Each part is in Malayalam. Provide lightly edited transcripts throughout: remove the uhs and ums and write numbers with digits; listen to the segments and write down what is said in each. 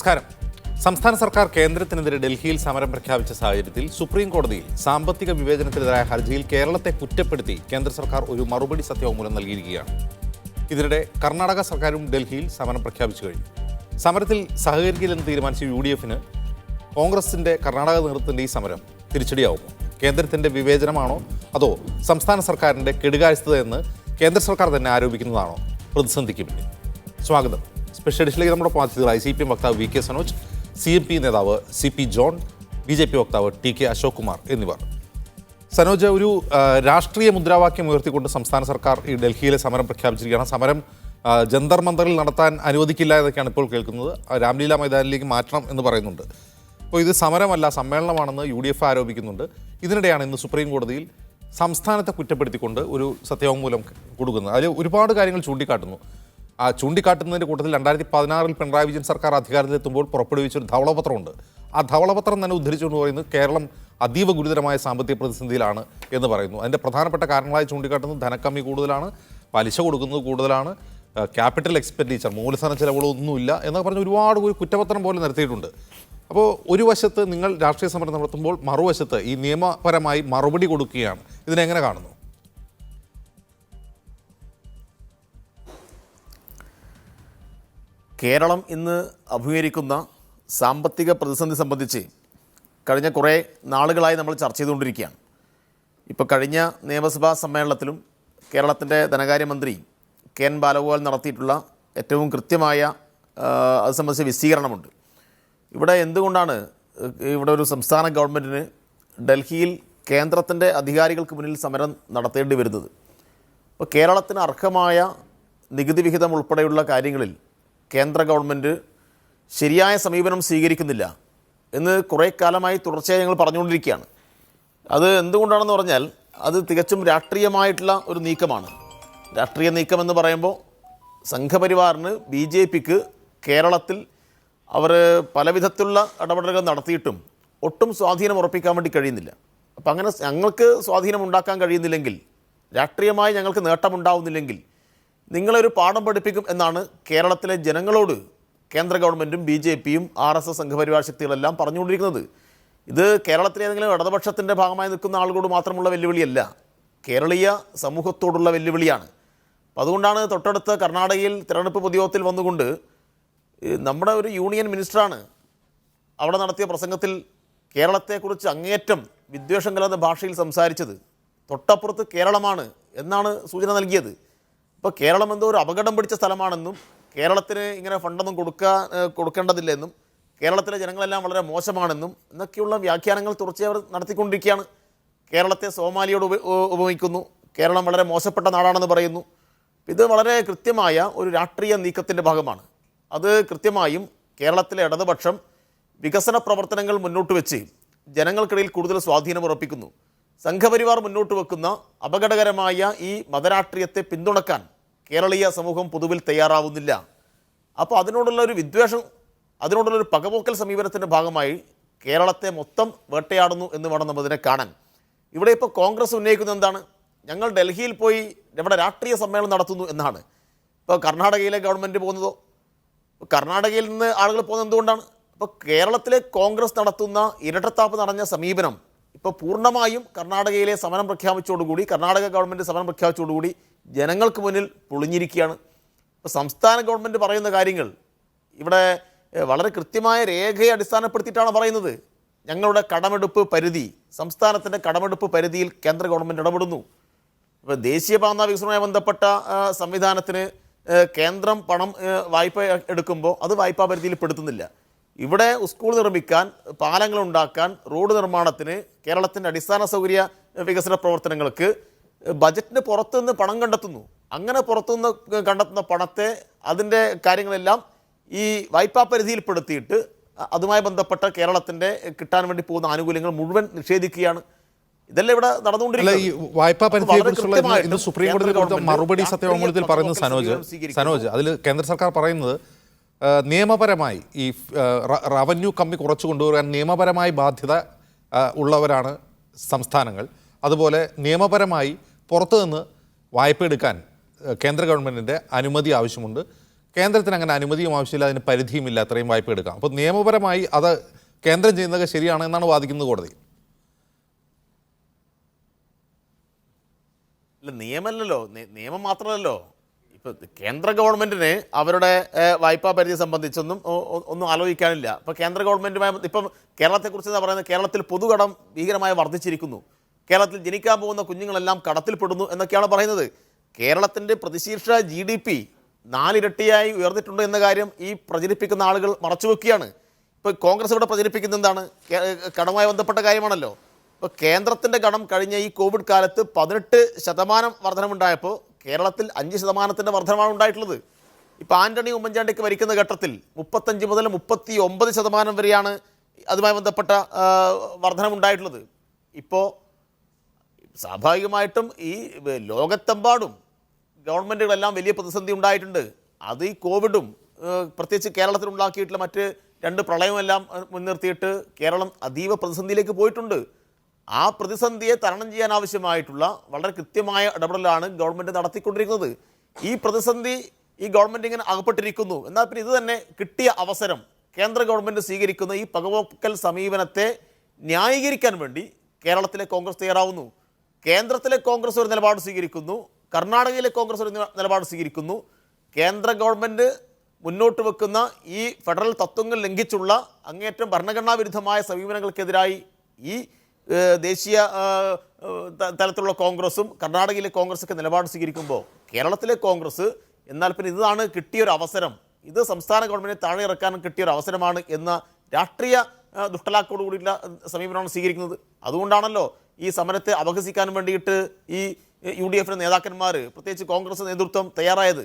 നമസ്കാരം. സംസ്ഥാന സർക്കാർ കേന്ദ്രത്തിനെതിരെ ഡൽഹിയിൽ സമരം പ്രഖ്യാപിച്ച സാഹചര്യത്തിൽ സുപ്രീം കോടതിയിൽ സാമ്പത്തിക വിവേചനത്തിനെതിരായ ഹർജിയിൽ കേരളത്തെ കുറ്റപ്പെടുത്തി കേന്ദ്ര സർക്കാർ ഒരു മറുപടി സത്യവാങ്മൂലം നൽകിയിരിക്കുകയാണ്. ഇതിനിടെ കർണാടക സർക്കാരും ഡൽഹിയിൽ സമരം പ്രഖ്യാപിച്ചു കഴിഞ്ഞു. സമരത്തിൽ സഹകരിക്കില്ലെന്ന് തീരുമാനിച്ച UDF-ന് കോൺഗ്രസിന്റെ കർണാടക നേതൃത്വത്തിന്റെ ഈ സമരം തിരിച്ചടിയാവുമോ? കേന്ദ്രത്തിന്റെ വിവേചനമാണോ അതോ സംസ്ഥാന സർക്കാരിന്റെ കെടുകാര്യസ്ഥതയെന്ന് കേന്ദ്ര സർക്കാർ തന്നെ ആരോപിക്കുന്നതാണോ പ്രതിസന്ധിക്ക് പിന്നിൽ? സ്വാഗതം. സ്പെഷ്യൽ എഡിഷനിലേക്ക് നമ്മുടെ അതിഥികളായി CPM വക്താവ് VK സനോജ്, CMP നേതാവ് CP ജോൺ, BJP വക്താവ് TK അശോക് കുമാർ എന്നിവർ. സനോജ്, ഒരു രാഷ്ട്രീയ മുദ്രാവാക്യം ഉയർത്തിക്കൊണ്ട് സംസ്ഥാന സർക്കാർ ഈ ഡൽഹിയിലെ സമരം പ്രഖ്യാപിച്ചിരിക്കുകയാണ്. സമരം ജന്തർ മന്ദറിൽ നടത്താൻ അനുവദിക്കില്ല എന്നൊക്കെയാണ് ഇപ്പോൾ കേൾക്കുന്നത്. രാംലീല മൈതാനിലേക്ക് മാറ്റണം എന്ന് പറയുന്നുണ്ട്. അപ്പോൾ ഇത് സമരമല്ല, സമ്മേളനമാണെന്ന് UDF ആരോപിക്കുന്നുണ്ട്. ഇതിനിടെയാണ് ഇന്ന് സുപ്രീം കോടതിയിൽ സംസ്ഥാനത്തെ കുറ്റപ്പെടുത്തിക്കൊണ്ട് ഒരു സത്യവാങ്മൂലം കൊടുക്കുന്നത്. അതിൽ ഒരുപാട് കാര്യങ്ങൾ ചൂണ്ടിക്കാട്ടുന്നു. ആ ചൂണ്ടിക്കാട്ടുന്നതിൻ്റെ കൂട്ടത്തിൽ 2016 പിണറായി വിജയൻ സർക്കാർ അധികാരത്തിലെത്തുമ്പോൾ പുറപ്പെടുവിച്ചൊരു ധവളപത്രമുണ്ട്. ആ ധവളപത്രം തന്നെ ഉദ്ധരിച്ചുകൊണ്ട് പറയുന്നത് കേരളം അതീവ ഗുരുതരമായ സാമ്പത്തിക പ്രതിസന്ധിയിലാണ് എന്ന് പറയുന്നു. അതിൻ്റെ പ്രധാനപ്പെട്ട കാരണങ്ങളായി ചൂണ്ടിക്കാട്ടുന്നത് ധനക്കമ്മി കൂടുതലാണ്, പലിശ കൊടുക്കുന്നത് കൂടുതലാണ്, ക്യാപിറ്റൽ എക്സ്പെൻഡിച്ചർ മൂലധന ചെലവുകളൊന്നുമില്ല എന്നൊക്കെ പറഞ്ഞ് ഒരുപാട് ഒരു കുറ്റപത്രം പോലെ നിരത്തിയിട്ടുണ്ട്. അപ്പോൾ ഒരു വശത്ത് നിങ്ങൾ രാഷ്ട്രീയ സമരം നടത്തുമ്പോൾ മറുവശത്ത് ഈ നിയമപരമായി മറുപടി കൊടുക്കുകയാണ്. ഇതിനെങ്ങനെ കാണുന്നു? കേരളം ഇന്ന് അഭിമുഖീകരിക്കുന്ന സാമ്പത്തിക പ്രതിസന്ധി സംബന്ധിച്ച് കഴിഞ്ഞ കുറേ നാളുകളായി നമ്മൾ ചർച്ച ചെയ്തുകൊണ്ടിരിക്കുകയാണ്. ഇപ്പോൾ കഴിഞ്ഞ നിയമസഭാ സമ്മേളനത്തിലും കേരളത്തിൻ്റെ ധനകാര്യമന്ത്രി KN ബാലഗോപാൽ നടത്തിയിട്ടുള്ള ഏറ്റവും കൃത്യമായ അത് സംബന്ധിച്ച വിശദീകരണമുണ്ട്. ഇവിടെ എന്തുകൊണ്ടാണ് ഇവിടെ ഒരു സംസ്ഥാന ഗവൺമെൻറ്റിന് ഡൽഹിയിൽ കേന്ദ്രത്തിൻ്റെ അധികാരികൾക്ക് മുന്നിൽ സമരം നടത്തേണ്ടി വരുന്നത്? ഇപ്പോൾ കേരളത്തിന് അർഹമായ നികുതി വിഹിതം ഉൾപ്പെടെയുള്ള കാര്യങ്ങളിൽ കേന്ദ്ര ഗവൺമെൻറ് ശരിയായ സമീപനം സ്വീകരിക്കുന്നില്ല എന്ന് കുറേ കാലമായി തുടർച്ചയായി ഞങ്ങൾ പറഞ്ഞുകൊണ്ടിരിക്കുകയാണ്. അത് എന്തുകൊണ്ടാണെന്ന് പറഞ്ഞാൽ അത് തികച്ചും രാഷ്ട്രീയമായിട്ടുള്ള ഒരു നീക്കമാണ്. രാഷ്ട്രീയ നീക്കം എന്ന് പറയുമ്പോൾ സംഘപരിവാറിന് BJP-ക്ക് കേരളത്തിൽ അവർ പലവിധത്തിലുള്ള ഇടപെടലുകൾ നടത്തിയിട്ടും ഒട്ടും സ്വാധീനം ഉറപ്പിക്കാൻ വേണ്ടി കഴിയുന്നില്ല. അപ്പം അങ്ങനെ ഞങ്ങൾക്ക് സ്വാധീനം ഉണ്ടാക്കാൻ കഴിയുന്നില്ലെങ്കിൽ, രാഷ്ട്രീയമായി ഞങ്ങൾക്ക് നേട്ടമുണ്ടാവുന്നില്ലെങ്കിൽ നിങ്ങളൊരു പാഠം പഠിപ്പിക്കും എന്നാണ് കേരളത്തിലെ ജനങ്ങളോട് കേന്ദ്ര ഗവൺമെൻറ്റും BJP-യും RSS സംഘപരിവാർ ശക്തികളെല്ലാം പറഞ്ഞുകൊണ്ടിരിക്കുന്നത്. ഇത് കേരളത്തിലെ ഏതെങ്കിലും ഇടതുപക്ഷത്തിൻ്റെ ഭാഗമായി നിൽക്കുന്ന ആളുകളോട് മാത്രമുള്ള വെല്ലുവിളിയല്ല, കേരളീയ സമൂഹത്തോടുള്ള വെല്ലുവിളിയാണ്. അപ്പം അതുകൊണ്ടാണ് തൊട്ടടുത്ത കർണാടകയിൽ തിരഞ്ഞെടുപ്പ് പൊതുയോഗത്തിൽ വന്നുകൊണ്ട് നമ്മുടെ ഒരു യൂണിയൻ മിനിസ്റ്ററാണ് അവിടെ നടത്തിയ പ്രസംഗത്തിൽ കേരളത്തെക്കുറിച്ച് അങ്ങേയറ്റം വിദ്വേഷം കലർന്ന ഭാഷയിൽ സംസാരിച്ചത്. തൊട്ടപ്പുറത്ത് കേരളമാണ് എന്നാണ് സൂചന നൽകിയത്. ഇപ്പോൾ കേരളം എന്തോ ഒരു അപകടം പിടിച്ച സ്ഥലമാണെന്നും കേരളത്തിന് ഇങ്ങനെ ഫണ്ടൊന്നും കൊടുക്കേണ്ടതില്ലെന്നും കേരളത്തിലെ ജനങ്ങളെല്ലാം വളരെ മോശമാണെന്നും എന്നൊക്കെയുള്ള വ്യാഖ്യാനങ്ങൾ തുടർച്ചയായി അവർ നടത്തിക്കൊണ്ടിരിക്കുകയാണ്. കേരളത്തെ സോമാലിയോട് ഉപമിക്കുന്നു, കേരളം വളരെ മോശപ്പെട്ട നാടാണെന്ന് പറയുന്നു. ഇത് വളരെ കൃത്യമായ ഒരു രാഷ്ട്രീയ നീക്കത്തിൻ്റെ ഭാഗമാണ്. അത് കൃത്യമായും കേരളത്തിലെ ഇടതുപക്ഷം വികസന പ്രവർത്തനങ്ങൾ മുന്നോട്ട് വെച്ച് ജനങ്ങൾക്കിടയിൽ കൂടുതൽ സ്വാധീനം ഉറപ്പിക്കുന്നു. സംഘപരിവാർ മുന്നോട്ട് വെക്കുന്ന അപകടകരമായ ഈ മതരാഷ്ട്രീയത്തെ പിന്തുണക്കാൻ കേരളീയ സമൂഹം പൊതുവിൽ തയ്യാറാവുന്നില്ല. അപ്പോൾ അതിനോടുള്ള ഒരു വിദ്വേഷം, അതിനോടുള്ളൊരു പകപോക്കൽ സമീപനത്തിൻ്റെ ഭാഗമായി കേരളത്തെ മൊത്തം വേട്ടയാടുന്നു എന്ന് വേണം നമ്മൾ ഇതിനെ കാണാൻ. ഇവിടെ ഇപ്പോൾ കോൺഗ്രസ് ഉന്നയിക്കുന്നത് എന്താണ്? ഞങ്ങൾ ഡൽഹിയിൽ പോയി ഇവിടെ രാഷ്ട്രീയ സമ്മേളനം നടത്തുന്നു എന്നാണ്. ഇപ്പോൾ കർണാടകയിലെ ഗവൺമെൻറ് പോകുന്നതോ? കർണാടകയിൽ നിന്ന് ആളുകൾ പോകുന്നത് എന്തുകൊണ്ടാണ്? ഇപ്പോൾ കേരളത്തിലെ കോൺഗ്രസ് നടത്തുന്ന ഇരട്ടത്താപ്പ് നിറഞ്ഞ സമീപനം ഇപ്പോൾ പൂർണ്ണമായും കർണാടകയിലെ സമരം പ്രഖ്യാപിച്ചതോടുകൂടി, കർണാടക ഗവൺമെൻറ് സമരം പ്രഖ്യാപിച്ചതോടുകൂടി ജനങ്ങൾക്ക് മുന്നിൽ പൊളിഞ്ഞിരിക്കുകയാണ്. ഇപ്പോൾ സംസ്ഥാന ഗവൺമെൻറ് പറയുന്ന കാര്യങ്ങൾ ഇവിടെ വളരെ കൃത്യമായ രേഖയെ അടിസ്ഥാനപ്പെടുത്തിയിട്ടാണ് പറയുന്നത്. ഞങ്ങളുടെ കടമെടുപ്പ് പരിധി, സംസ്ഥാനത്തിൻ്റെ കടമെടുപ്പ് പരിധിയിൽ കേന്ദ്ര ഗവൺമെൻറ് ഇടപെടുന്നു. ഇപ്പോൾ ദേശീയപാത വികസനവുമായി ബന്ധപ്പെട്ട സംവിധാനത്തിന് കേന്ദ്രം പണം വായ്പ എടുക്കുമ്പോൾ അത് വായ്പാ പരിധിയിൽ പെടുത്തുന്നില്ല. ഇവിടെ സ്കൂൾ നിർമ്മിക്കാൻ, പാലങ്ങൾ ഉണ്ടാക്കാൻ, റോഡ് നിർമ്മാണത്തിന്, കേരളത്തിൻ്റെ അടിസ്ഥാന സൗകര്യ വികസന പ്രവർത്തനങ്ങൾക്ക് ബജറ്റിന് പുറത്തുനിന്ന് പണം കണ്ടെത്തുന്നു. അങ്ങനെ പുറത്തുനിന്ന് കണ്ടെത്തുന്ന പണത്തെ, അതിൻ്റെ കാര്യങ്ങളെല്ലാം ഈ വായ്പാ പരിധിയിൽപ്പെടുത്തിയിട്ട് അതുമായി ബന്ധപ്പെട്ട കേരളത്തിൻ്റെ കിട്ടാൻ വേണ്ടി പോകുന്ന ആനുകൂല്യങ്ങൾ മുഴുവൻ നിഷേധിക്കുകയാണ്. ഇതെല്ലാം ഇവിടെ നടന്നുകൊണ്ടിരിക്കുന്നത്. സുപ്രീം കോടതി കൊടുത്ത മറുപടി സത്യവാങ്മൂലത്തിൽ പറയുന്നത് സനോജ് അതിൽ കേന്ദ്ര സർക്കാർ പറയുന്നത് നിയമപരമായി ഈ റവന്യൂ കമ്മി കുറച്ചു കൊണ്ടുവരാൻ നിയമപരമായി ബാധ്യത ഉള്ളവരാണ് സംസ്ഥാനങ്ങൾ. അതുപോലെ നിയമപരമായി പുറത്തുനിന്ന് വായ്പ എടുക്കാൻ കേന്ദ്ര ഗവൺമെൻറ്റിൻ്റെ അനുമതി ആവശ്യമുണ്ട്. കേന്ദ്രത്തിന് അങ്ങനെ അനുമതിയും ആവശ്യമില്ല, അതിന് പരിധിയുമില്ല അത്രയും വായ്പ എടുക്കാം. അപ്പോൾ നിയമപരമായി അത് കേന്ദ്രം ചെയ്യുന്നത് ശരിയാണ് എന്നാണ് വാദിക്കുന്നത് കോടതി. അല്ല, നിയമമല്ലല്ലോ, നിയമം മാത്രമല്ലല്ലോ. ഇപ്പൊ കേന്ദ്ര ഗവൺമെന്റിന് അവരുടെ വായ്പാ പരിധി സംബന്ധിച്ചൊന്നും ഒന്നും ആലോചിക്കാനില്ല. ഇപ്പൊ കേന്ദ്ര ഗവൺമെന്റുമായി ഇപ്പം കേരളത്തെക്കുറിച്ച് എന്താ പറയുന്നത്? കേരളത്തിൽ പൊതുകടം ഭീകരമായി വർദ്ധിച്ചിരിക്കുന്നു, കേരളത്തിൽ ജനിക്കാൻ പോകുന്ന കുഞ്ഞുങ്ങളെല്ലാം കടത്തിൽപ്പെടുന്നു എന്നൊക്കെയാണ് പറയുന്നത്. കേരളത്തിന്റെ പ്രതിശീർഷ GDP 4 ഇരട്ടിയായി ഉയർന്നിട്ടുണ്ട് എന്ന കാര്യം ഈ പ്രചരിപ്പിക്കുന്ന ആളുകൾ മറച്ചുവെക്കുകയാണ്. ഇപ്പോൾ കോൺഗ്രസ് ഇവിടെ പ്രചരിപ്പിക്കുന്ന എന്താണ്? കടവുമായി ബന്ധപ്പെട്ട കാര്യമാണല്ലോ. ഇപ്പോൾ കേന്ദ്രത്തിൻ്റെ കടം കഴിഞ്ഞ ഈ കോവിഡ് കാലത്ത് 18% വർധനമുണ്ടായപ്പോൾ കേരളത്തിൽ 5% വർധനമാണ് ഉണ്ടായിട്ടുള്ളത്. ഇപ്പോൾ ആന്റണി ഉമ്മൻചാണ്ടിക്ക് ഭരിക്കുന്ന ഘട്ടത്തിൽ 35 മുതൽ 39% വരെയാണ് അതുമായി ബന്ധപ്പെട്ട വർധനമുണ്ടായിട്ടുള്ളത്. ഇപ്പോൾ സ്വാഭാവികമായിട്ടും ഈ ലോകത്തെമ്പാടും ഗവൺമെൻറ്റുകളെല്ലാം വലിയ പ്രതിസന്ധി ഉണ്ടായിട്ടുണ്ട്. അത് ഈ കോവിഡും പ്രത്യേകിച്ച് കേരളത്തിൽ ഉണ്ടാക്കിയിട്ടുള്ള മറ്റ് 2 പ്രളയമെല്ലാം മുൻനിർത്തിയിട്ട് കേരളം അതീവ പ്രതിസന്ധിയിലേക്ക് പോയിട്ടുണ്ട്. ആ പ്രതിസന്ധിയെ തരണം ചെയ്യാൻ ആവശ്യമായിട്ടുള്ള വളരെ കൃത്യമായ ഇടപെടലാണ് ഗവൺമെൻറ് നടത്തിക്കൊണ്ടിരിക്കുന്നത്. ഈ പ്രതിസന്ധി ഈ ഗവൺമെൻറ് ഇങ്ങനെ അകപ്പെട്ടിരിക്കുന്നു. എന്നാൽ പിന്നെ ഇത് തന്നെ കിട്ടിയ അവസരം കേന്ദ്ര ഗവൺമെൻറ് സ്വീകരിക്കുന്ന ഈ പകപോക്കൽ സമീപനത്തെ ന്യായീകരിക്കാൻ വേണ്ടി കേരളത്തിലെ കോൺഗ്രസ് തയ്യാറാവുന്നു. കേന്ദ്രത്തിലെ കോൺഗ്രസ് ഒരു നിലപാട് സ്വീകരിക്കുന്നു, കർണാടകയിലെ കോൺഗ്രസ് ഒരു നിലപാട് സ്വീകരിക്കുന്നു. കേന്ദ്ര ഗവൺമെൻറ് മുന്നോട്ട് വെക്കുന്ന ഈ ഫെഡറൽ തത്വങ്ങൾ ലംഘിച്ചുള്ള അങ്ങേയറ്റം ഭരണഘടനാ വിരുദ്ധമായ സമീപനങ്ങൾക്കെതിരായി ഈ ദേശീയ തലത്തിലുള്ള കോൺഗ്രസും കർണാടകയിലെ കോൺഗ്രസൊക്കെ നിലപാട് സ്വീകരിക്കുമ്പോൾ കേരളത്തിലെ കോൺഗ്രസ് എന്നാൽ പിന്നെ ഇതാണ് കിട്ടിയൊരു അവസരം, ഇത് സംസ്ഥാന ഗവൺമെൻറ്റിനെ താഴെ ഇറക്കാൻ കിട്ടിയൊരു അവസരമാണ് എന്ന രാഷ്ട്രീയ ദുഷ്ടലാക്കോട് കൂടിയുള്ള സമീപനമാണ് സ്വീകരിക്കുന്നത്. അതുകൊണ്ടാണല്ലോ ഈ സമരത്തെ അപഹസിക്കാൻ വേണ്ടിയിട്ട് ഈ UDF നേതാക്കന്മാർ, പ്രത്യേകിച്ച് കോൺഗ്രസ് നേതൃത്വം തയ്യാറായത്.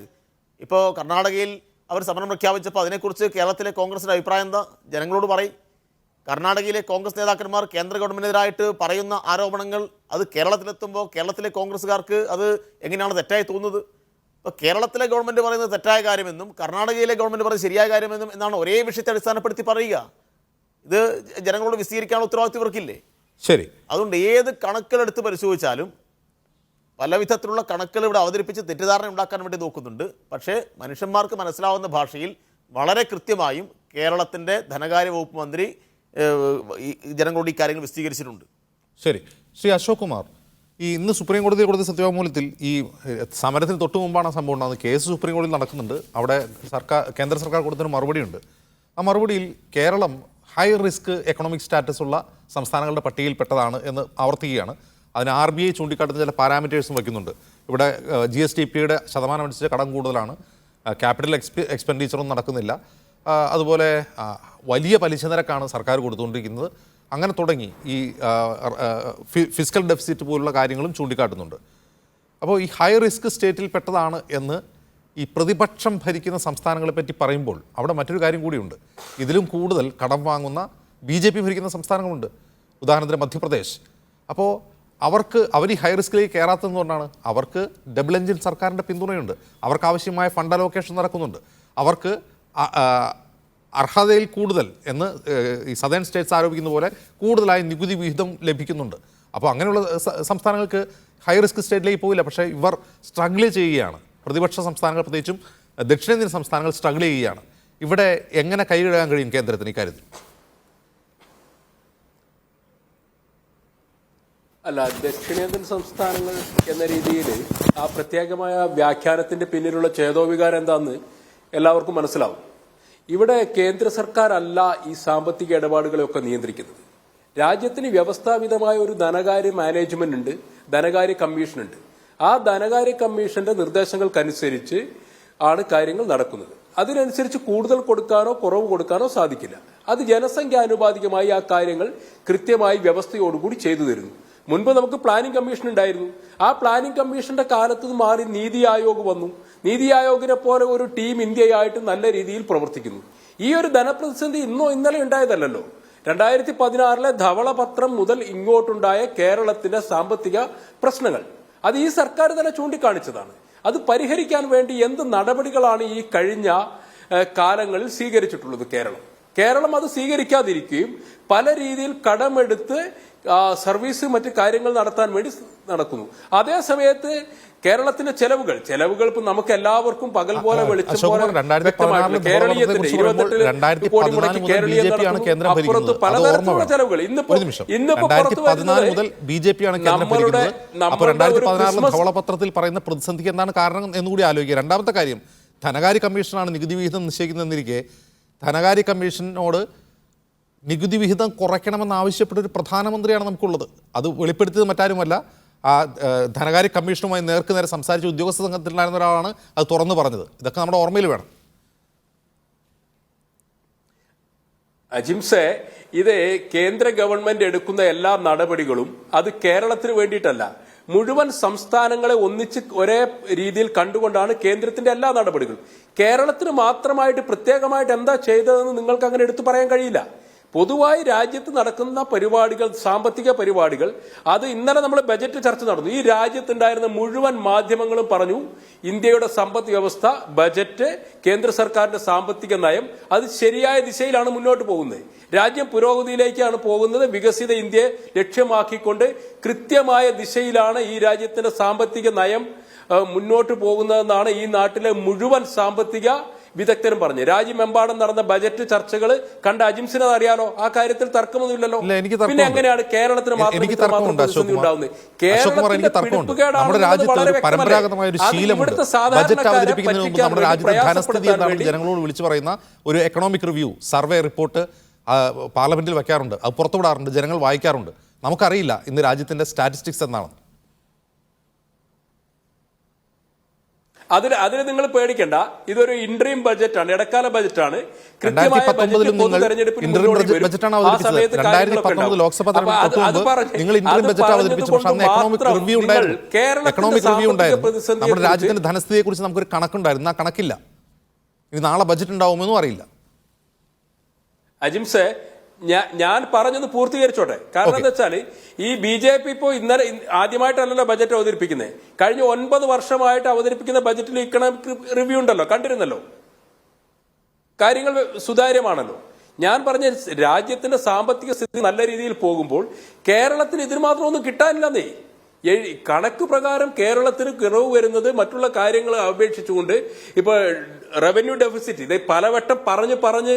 ഇപ്പോൾ കർണാടകയിൽ അവർ സമരം പ്രഖ്യാപിച്ചപ്പോൾ അതിനെക്കുറിച്ച് കേരളത്തിലെ കോൺഗ്രസിൻ്റെ അഭിപ്രായം എന്താ? ജനങ്ങളോട് പറയും. കർണാടകയിലെ കോൺഗ്രസ് നേതാക്കന്മാർ കേന്ദ്ര ഗവൺമെൻറ്റിനെതിരായിട്ട് പറയുന്ന ആരോപണങ്ങൾ അത് കേരളത്തിലെത്തുമ്പോൾ കേരളത്തിലെ കോൺഗ്രസ്സുകാർക്ക് അത് എങ്ങനെയാണ് തെറ്റായി തോന്നുന്നത്? ഇപ്പോൾ കേരളത്തിലെ ഗവൺമെൻറ് പറയുന്നത് തെറ്റായ കാര്യമെന്നും കർണാടകയിലെ ഗവൺമെൻറ് പറയുന്നത് ശരിയായ കാര്യമെന്നും എന്നാണ് ഒരേ വിഷയത്തെ അടിസ്ഥാനപ്പെടുത്തി പറയുക. ഇത് ജനങ്ങളോട് വിശദീകരിക്കാനുള്ള ഉത്തരവാദിത്വം ഇവർക്കില്ലേ? ശരി. അതുകൊണ്ട് ഏത് കണക്കുകളെടുത്ത് പരിശോധിച്ചാലും പല വിധത്തിലുള്ള കണക്കുകൾ ഇവിടെ അവതരിപ്പിച്ച് തെറ്റിദ്ധാരണ ഉണ്ടാക്കാൻ വേണ്ടി നോക്കുന്നുണ്ട്. പക്ഷേ മനുഷ്യന്മാർക്ക് മനസ്സിലാവുന്ന ഭാഷയിൽ വളരെ കൃത്യമായും കേരളത്തിൻ്റെ ധനകാര്യ വകുപ്പ് മന്ത്രി ജനങ്ങളോട് ഈ കാര്യങ്ങൾ വിശദീകരിച്ചിട്ടുണ്ട്. ശരി. ശ്രീ അശോക് കുമാർ, ഈ ഇന്ന് സുപ്രീം കോടതിയിൽ കൊടുത്ത സത്യവാങ്മൂലത്തിൽ ഈ സമരത്തിന് തൊട്ട് മുമ്പാണ് ആ സംഭവം ഉണ്ടാകുന്നത്. കേസ് സുപ്രീം കോടതിയിൽ നടക്കുന്നുണ്ട്. അവിടെ കേന്ദ്ര സർക്കാർ കൊടുത്തതിന് മറുപടിയുണ്ട്. ആ മറുപടിയിൽ കേരളം ഹൈ റിസ്ക് എക്കണോമിക് സ്റ്റാറ്റസ് ഉള്ള സംസ്ഥാനങ്ങളുടെ പട്ടികയിൽപ്പെട്ടതാണ് എന്ന് ആവർത്തിക്കുകയാണ്. അതിന് RBI ചൂണ്ടിക്കാട്ടുന്ന ചില പാരാമീറ്റേഴ്സും വയ്ക്കുന്നുണ്ട്. ഇവിടെ GSDPയുടെ ശതമാനം അനുസരിച്ച് കടം കൂടുതലാണ്, ക്യാപിറ്റൽ എക്സ്പെൻഡിച്ചറൊന്നും നടക്കുന്നില്ല, അതുപോലെ വലിയ പലിശ നിരക്കാണ് സർക്കാർ കൊടുത്തുകൊണ്ടിരിക്കുന്നത്. അങ്ങനെ തുടങ്ങി ഈ ഫിസ്ക്കൽ ഡെഫിസിറ്റ് പോലുള്ള കാര്യങ്ങളും ചൂണ്ടിക്കാട്ടുന്നുണ്ട്. അപ്പോൾ ഈ ഹൈ റിസ്ക് സ്റ്റേറ്റിൽ പെട്ടതാണ് എന്ന് ഈ പ്രതിപക്ഷം ഭരിക്കുന്ന സംസ്ഥാനങ്ങളെ പറ്റി പറയുമ്പോൾ അവിടെ മറ്റൊരു കാര്യം കൂടിയുണ്ട്. ഇതിലും കൂടുതൽ കടം വാങ്ങുന്ന BJP ഭരിക്കുന്ന സംസ്ഥാനങ്ങളുണ്ട്. ഉദാഹരണത്തിന് മധ്യപ്രദേശ്. അപ്പോൾ അവർ ഈ ഹൈ റിസ്കിലേക്ക് കയറാത്തതുകൊണ്ടാണ്. അവർക്ക് ഡബിൾ എഞ്ചിൻ സർക്കാരിൻ്റെ പിന്തുണയുണ്ട്, അവർക്ക് ആവശ്യമായ ഫണ്ട് അലോക്കേഷൻ നടക്കുന്നുണ്ട്, അവർക്ക് അർഹതയിൽ കൂടുതൽ എന്ന് ഈ സദേൺ സ്റ്റേറ്റ്സ് ആരോപിക്കുന്ന പോലെ കൂടുതലായി നികുതി വിഹിതം ലഭിക്കുന്നുണ്ട്. അപ്പോൾ അങ്ങനെയുള്ള സംസ്ഥാനങ്ങൾക്ക് ഹൈ റിസ്ക് സ്റ്റേറ്റിലേക്ക് പോകില്ല. പക്ഷേ ഇവർ സ്ട്രഗിൾ ചെയ്യുകയാണ്. പ്രതിപക്ഷ സംസ്ഥാനങ്ങൾ, പ്രത്യേകിച്ചും ദക്ഷിണേന്ത്യൻ സംസ്ഥാനങ്ങൾ സ്ട്രഗിൾ ചെയ്യുകയാണ്. ഇവിടെ എങ്ങനെ കൈകഴുകാൻ കഴിയും കേന്ദ്രത്തിന് ഇക്കാര്യത്തിൽ? അല്ല, ദക്ഷിണേന്ത്യൻ സംസ്ഥാനങ്ങൾ എന്ന രീതിയിൽ ആ പ്രത്യേകമായ വ്യാഖ്യാനത്തിന്റെ പിന്നിലുള്ള ചേതോവികാരം എന്താണെന്ന് എല്ലാവർക്കും മനസ്സിലാവും. ഇവിടെ കേന്ദ്ര സർക്കാർ അല്ല ഈ സാമ്പത്തിക ഇടപാടുകളെയൊക്കെ നിയന്ത്രിക്കുന്നത്. രാജ്യത്തിന് വ്യവസ്ഥാപിതമായ ഒരു ധനകാര്യ മാനേജ്മെന്റ് ഉണ്ട്, ധനകാര്യ കമ്മീഷൻ ഉണ്ട്. ആ ധനകാര്യ കമ്മീഷന്റെ നിർദ്ദേശങ്ങൾക്കനുസരിച്ച് ആണ് കാര്യങ്ങൾ നടക്കുന്നത്. അതിനനുസരിച്ച് കൂടുതൽ കൊടുക്കാനോ കുറവ് കൊടുക്കാനോ സാധിക്കില്ല. അത് ജനസംഖ്യാനുപാതികമായി ആ കാര്യങ്ങൾ കൃത്യമായി വ്യവസ്ഥയോടുകൂടി ചെയ്തു തരുന്നു. മുൻപ് നമുക്ക് പ്ലാനിംഗ് കമ്മീഷൻ ഉണ്ടായിരുന്നു. ആ പ്ലാനിംഗ് കമ്മീഷന്റെ കാലത്ത് മാറി നീതി ആയോഗ് വന്നു. നീതി ആയോഗിനെ പോലെ ഒരു ടീം ഇന്ത്യയായിട്ട് നല്ല രീതിയിൽ പ്രവർത്തിക്കുന്നു. ഈ ഒരു ധനപ്രതിസന്ധി ഇന്നോ ഇന്നലെ ഉണ്ടായതല്ലോ. 2016 ധവളപത്രം മുതൽ ഇങ്ങോട്ടുണ്ടായ കേരളത്തിന്റെ സാമ്പത്തിക പ്രശ്നങ്ങൾ അത് ഈ സർക്കാർ തന്നെ ചൂണ്ടിക്കാണിച്ചതാണ്. അത് പരിഹരിക്കാൻ വേണ്ടി എന്ത് നടപടികളാണ് ഈ കഴിഞ്ഞ കാലങ്ങളിൽ സ്വീകരിച്ചിട്ടുള്ളത്? കേരളം അത് സ്വീകരിക്കാതിരിക്കുകയും പല രീതിയിൽ കടമെടുത്ത് സർവീസ് മറ്റ് കാര്യങ്ങൾ നടത്താൻ വേണ്ടി നടക്കുന്നു. അതേ സമയത്ത് കേരളത്തിന്റെ ചെലവുകൾ ഇപ്പൊ നമുക്ക് എല്ലാവർക്കും പകൽ പോലെ വെളിച്ചം പോലെ വ്യക്തമായിട്ടുണ്ട്. കേരളീയത്തിന്റെ 28 കോടി മുടക്കി കേരളീയം നടത്തുന്നു. അപ്പുറത്ത് പലതരത്തിലുള്ള ചെലവുകൾ ഇന്നിപ്പോ പുറത്തു വരുന്നത് നമ്മളുടെ ധവളപത്രത്തിൽ പറയുന്ന പ്രതിസന്ധിക്ക് എന്താണ് കാരണം എന്നുകൂടി ആലോചിക്കുക. രണ്ടാമത്തെ കാര്യം, ധനകാര്യ കമ്മീഷനാണ് നികുതി വിഹിതം നിശ്ചയിക്കുന്നതെന്നിരിക്കെ ധനകാര്യ കമ്മീഷനോട് നികുതി വിഹിതം കുറയ്ക്കണമെന്ന് ആവശ്യപ്പെട്ട ഒരു പ്രധാനമന്ത്രിയാണ് നമുക്കുള്ളത്. അത് വെളിപ്പെടുത്തിയത് മറ്റാരുമല്ല, ആ ധനകാര്യ കമ്മീഷനുമായി നേർക്കുനേരെ സംസാരിച്ച ഉദ്യോഗസ്ഥ സംഘത്തിലുണ്ടായിരുന്ന ഒരാളാണ് അത് തുറന്നു പറഞ്ഞത്. ഇതൊക്കെ നമ്മുടെ ഓർമ്മയിൽ വേണം. അജിംസെ, ഇത് കേന്ദ്ര ഗവൺമെന്റ് എടുക്കുന്ന എല്ലാ നടപടികളും അത് കേരളത്തിന് വേണ്ടിയിട്ടല്ല, മുഴുവൻ സംസ്ഥാനങ്ങളെ ഒന്നിച്ച് ഒരേ രീതിയിൽ കണ്ടുകൊണ്ടാണ് കേന്ദ്രത്തിന്റെ എല്ലാ നടപടികളും. കേരളത്തിന് മാത്രമായിട്ട് പ്രത്യേകമായിട്ട് എന്താ ചെയ്തതെന്ന് നിങ്ങൾക്ക് അങ്ങനെ എടുത്തു പറയാൻ കഴിയില്ല. പൊതുവായി രാജ്യത്ത് നടക്കുന്ന പരിപാടികൾ, സാമ്പത്തിക പരിപാടികൾ, അത് ഇന്നലെ നമ്മൾ ബജറ്റ് ചർച്ച നടന്നു. ഈ രാജ്യത്തുണ്ടായിരുന്ന മുഴുവൻ മാധ്യമങ്ങളും പറഞ്ഞു ഇന്ത്യയുടെ സമ്പദ് വ്യവസ്ഥ, ബജറ്റ്, കേന്ദ്ര സർക്കാരിന്റെ സാമ്പത്തിക നയം അത് ശരിയായ ദിശയിലാണ് മുന്നോട്ട് പോകുന്നത്. രാജ്യം പുരോഗതിയിലേക്കാണ് പോകുന്നത്. വികസിത ഇന്ത്യയെ ലക്ഷ്യമാക്കിക്കൊണ്ട് കൃത്യമായ ദിശയിലാണ് ഈ രാജ്യത്തിന്റെ സാമ്പത്തിക നയം മുന്നോട്ട് പോകുന്നതെന്നാണ് ഈ നാട്ടിലെ മുഴുവൻ സാമ്പത്തിക വിദഗ്ധരും പറഞ്ഞു. രാജ്യമെമ്പാടും നടന്ന ബജറ്റ് ചർച്ചകൾ കണ്ട അജിംസിനെ അറിയാലോ, ആ കാര്യത്തിൽ തർക്കമൊന്നുമില്ലല്ലോ. പിന്നെ എങ്ങനെയാണ് കേരളത്തിന് മാത്രം പ്രതിസന്ധി ഉണ്ടാവുന്നത്? കേരളത്തിന്റെ ഇവിടുത്തെ സാധാരണക്കാരെ ജനങ്ങളോട് വിളിച്ചു പറയുന്ന ഒരു എക്കണോമിക് റിവ്യൂ സർവേ റിപ്പോർട്ട് പാർലമെന്റിൽ വെക്കാറുണ്ട്, അത് പുറത്തുവിടാറുണ്ട്, ജനങ്ങൾ വായിക്കാറുണ്ട്. നമുക്കറിയില്ല ഇന്ന് രാജ്യത്തിന്റെ സ്റ്റാറ്റിസ്റ്റിക്സ് എന്നാണ്. അതിന് നിങ്ങൾ പേടിക്കണ്ട. ഇതൊരു ഇൻട്രീം ബജറ്റാണ്, ഇടക്കാല ബജറ്റാണ്. കൃത്യമായ നമ്മുടെ രാജ്യത്തിന്റെ ധനസ്ഥിതിയെ കുറിച്ച് നമുക്കൊരു കണക്കുണ്ടായിരുന്നു, ആ കണക്കില്ല. ഇനി നാളെ ബജറ്റ് ഉണ്ടാവുമെന്നും അറിയില്ല. അജിംസെ, ഞാൻ പറഞ്ഞത് പൂർത്തീകരിച്ചോട്ടെ. കാരണം എന്താ വെച്ചാൽ ഈ BJP ഇപ്പോ ഇന്നലെ ആദ്യമായിട്ടല്ലല്ലോ ബജറ്റ് അവതരിപ്പിക്കുന്നത്. കഴിഞ്ഞ 9 വർഷമായിട്ട് അവതരിപ്പിക്കുന്ന ബജറ്റിൽ ഇക്കണോമിക് റിവ്യൂ ഉണ്ടല്ലോ, കണ്ടിരുന്നല്ലോ. കാര്യങ്ങൾ സുതാര്യമാണല്ലോ. ഞാൻ പറഞ്ഞ രാജ്യത്തിന്റെ സാമ്പത്തിക സ്ഥിതി നല്ല രീതിയിൽ പോകുമ്പോൾ കേരളത്തിന് ഇതിന് മാത്രം ഒന്നും കിട്ടാനില്ലെന്നേ. കണക്ക് പ്രകാരം കേരളത്തിന് കുറവ് വരുന്നത് മറ്റുള്ള കാര്യങ്ങളെ അപേക്ഷിച്ചുകൊണ്ട് ഇപ്പൊ റവന്യൂ ഡെഫിസിറ്റ് ഇത് പലവട്ടം പറഞ്ഞ്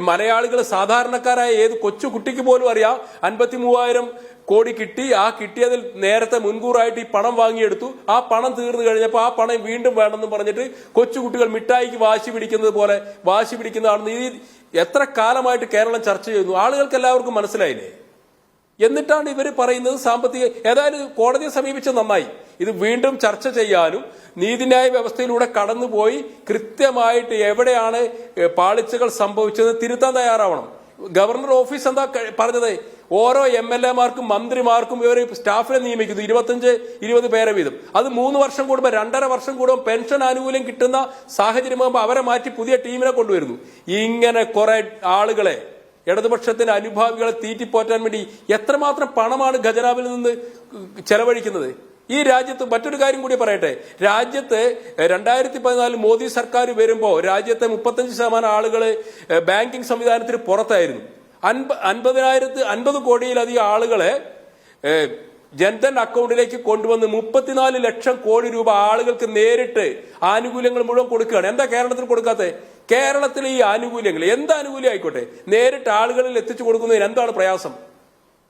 മലയാളികൾ സാധാരണക്കാരായ ഏത് കൊച്ചു കുട്ടിക്ക് പോലും അറിയാം 53,000 കോടി കിട്ടി. ആ കിട്ടിയതിൽ നേരത്തെ മുൻകൂറായിട്ട് ഈ പണം വാങ്ങിയെടുത്തു. ആ പണം തീർന്നു കഴിഞ്ഞപ്പോൾ ആ പണം വീണ്ടും വേണമെന്ന് പറഞ്ഞിട്ട് കൊച്ചുകുട്ടികൾ മിഠായിക്ക് വാശി പിടിക്കുന്നത് പോലെ വാശി പിടിക്കുന്നതാണെന്ന് ഈ എത്ര കാലമായിട്ട് കേരളം ചർച്ച ചെയ്യുന്നു. ആളുകൾക്ക് എല്ലാവർക്കും മനസ്സിലായില്ലേ? എന്നിട്ടാണ് ഇവർ പറയുന്നത് സാമ്പത്തിക. ഏതായാലും കോടതിയെ സമീപിച്ച നന്നായി. ഇത് വീണ്ടും ചർച്ച ചെയ്യാനും നീതിന്യായ വ്യവസ്ഥയിലൂടെ കടന്നുപോയി കൃത്യമായിട്ട് എവിടെയാണ് പാളിച്ചകൾ സംഭവിച്ചത് തിരുത്താൻ തയ്യാറാവണം. ഗവർണർ ഓഫീസ് എന്താ പറഞ്ഞത്? ഓരോ MLA-മാർക്കും മന്ത്രിമാർക്കും ഇവർ സ്റ്റാഫിനെ നിയമിക്കുന്നു, 25-20 പേരെ വീതം. അത് 3 വർഷം കൂടുമ്പോൾ 2.5 വർഷം കൂടുമ്പോൾ പെൻഷൻ ആനുകൂല്യം കിട്ടുന്ന സാഹചര്യമാകുമ്പോൾ അവരെ മാറ്റി പുതിയ ടീമിനെ കൊണ്ടുവരുന്നു. ഇങ്ങനെ കുറെ ആളുകളെ, ഇടതുപക്ഷത്തിന് അനുഭാവികളെ തീറ്റിപ്പോറ്റാൻ വേണ്ടി എത്രമാത്രം പണമാണ് ഖജനാവിൽ നിന്ന് ചെലവഴിക്കുന്നത് ഈ രാജ്യത്ത്. മറ്റൊരു കാര്യം കൂടി പറയട്ടെ, രാജ്യത്ത് 2014 മോദി സർക്കാർ വരുമ്പോൾ രാജ്യത്തെ 35% ആളുകൾ ബാങ്കിംഗ് സംവിധാനത്തിന് പുറത്തായിരുന്നു. 50 കോടിയിലധികം ആളുകളെ ജൻധൻ അക്കൗണ്ടിലേക്ക് കൊണ്ടുവന്ന് 34 ലക്ഷം കോടി രൂപ ആളുകൾക്ക് നേരിട്ട് ആനുകൂല്യങ്ങൾ മുഴുവൻ കൊടുക്കുകയാണ്. എന്താ കേരളത്തിൽ കൊടുക്കാത്തത്? കേരളത്തിൽ ഈ ആനുകൂല്യങ്ങൾ എന്ത് ആനുകൂല്യം ആയിക്കോട്ടെ നേരിട്ട് ആളുകളിൽ എത്തിച്ചു കൊടുക്കുന്നതിന് എന്താണ് പ്രയാസം?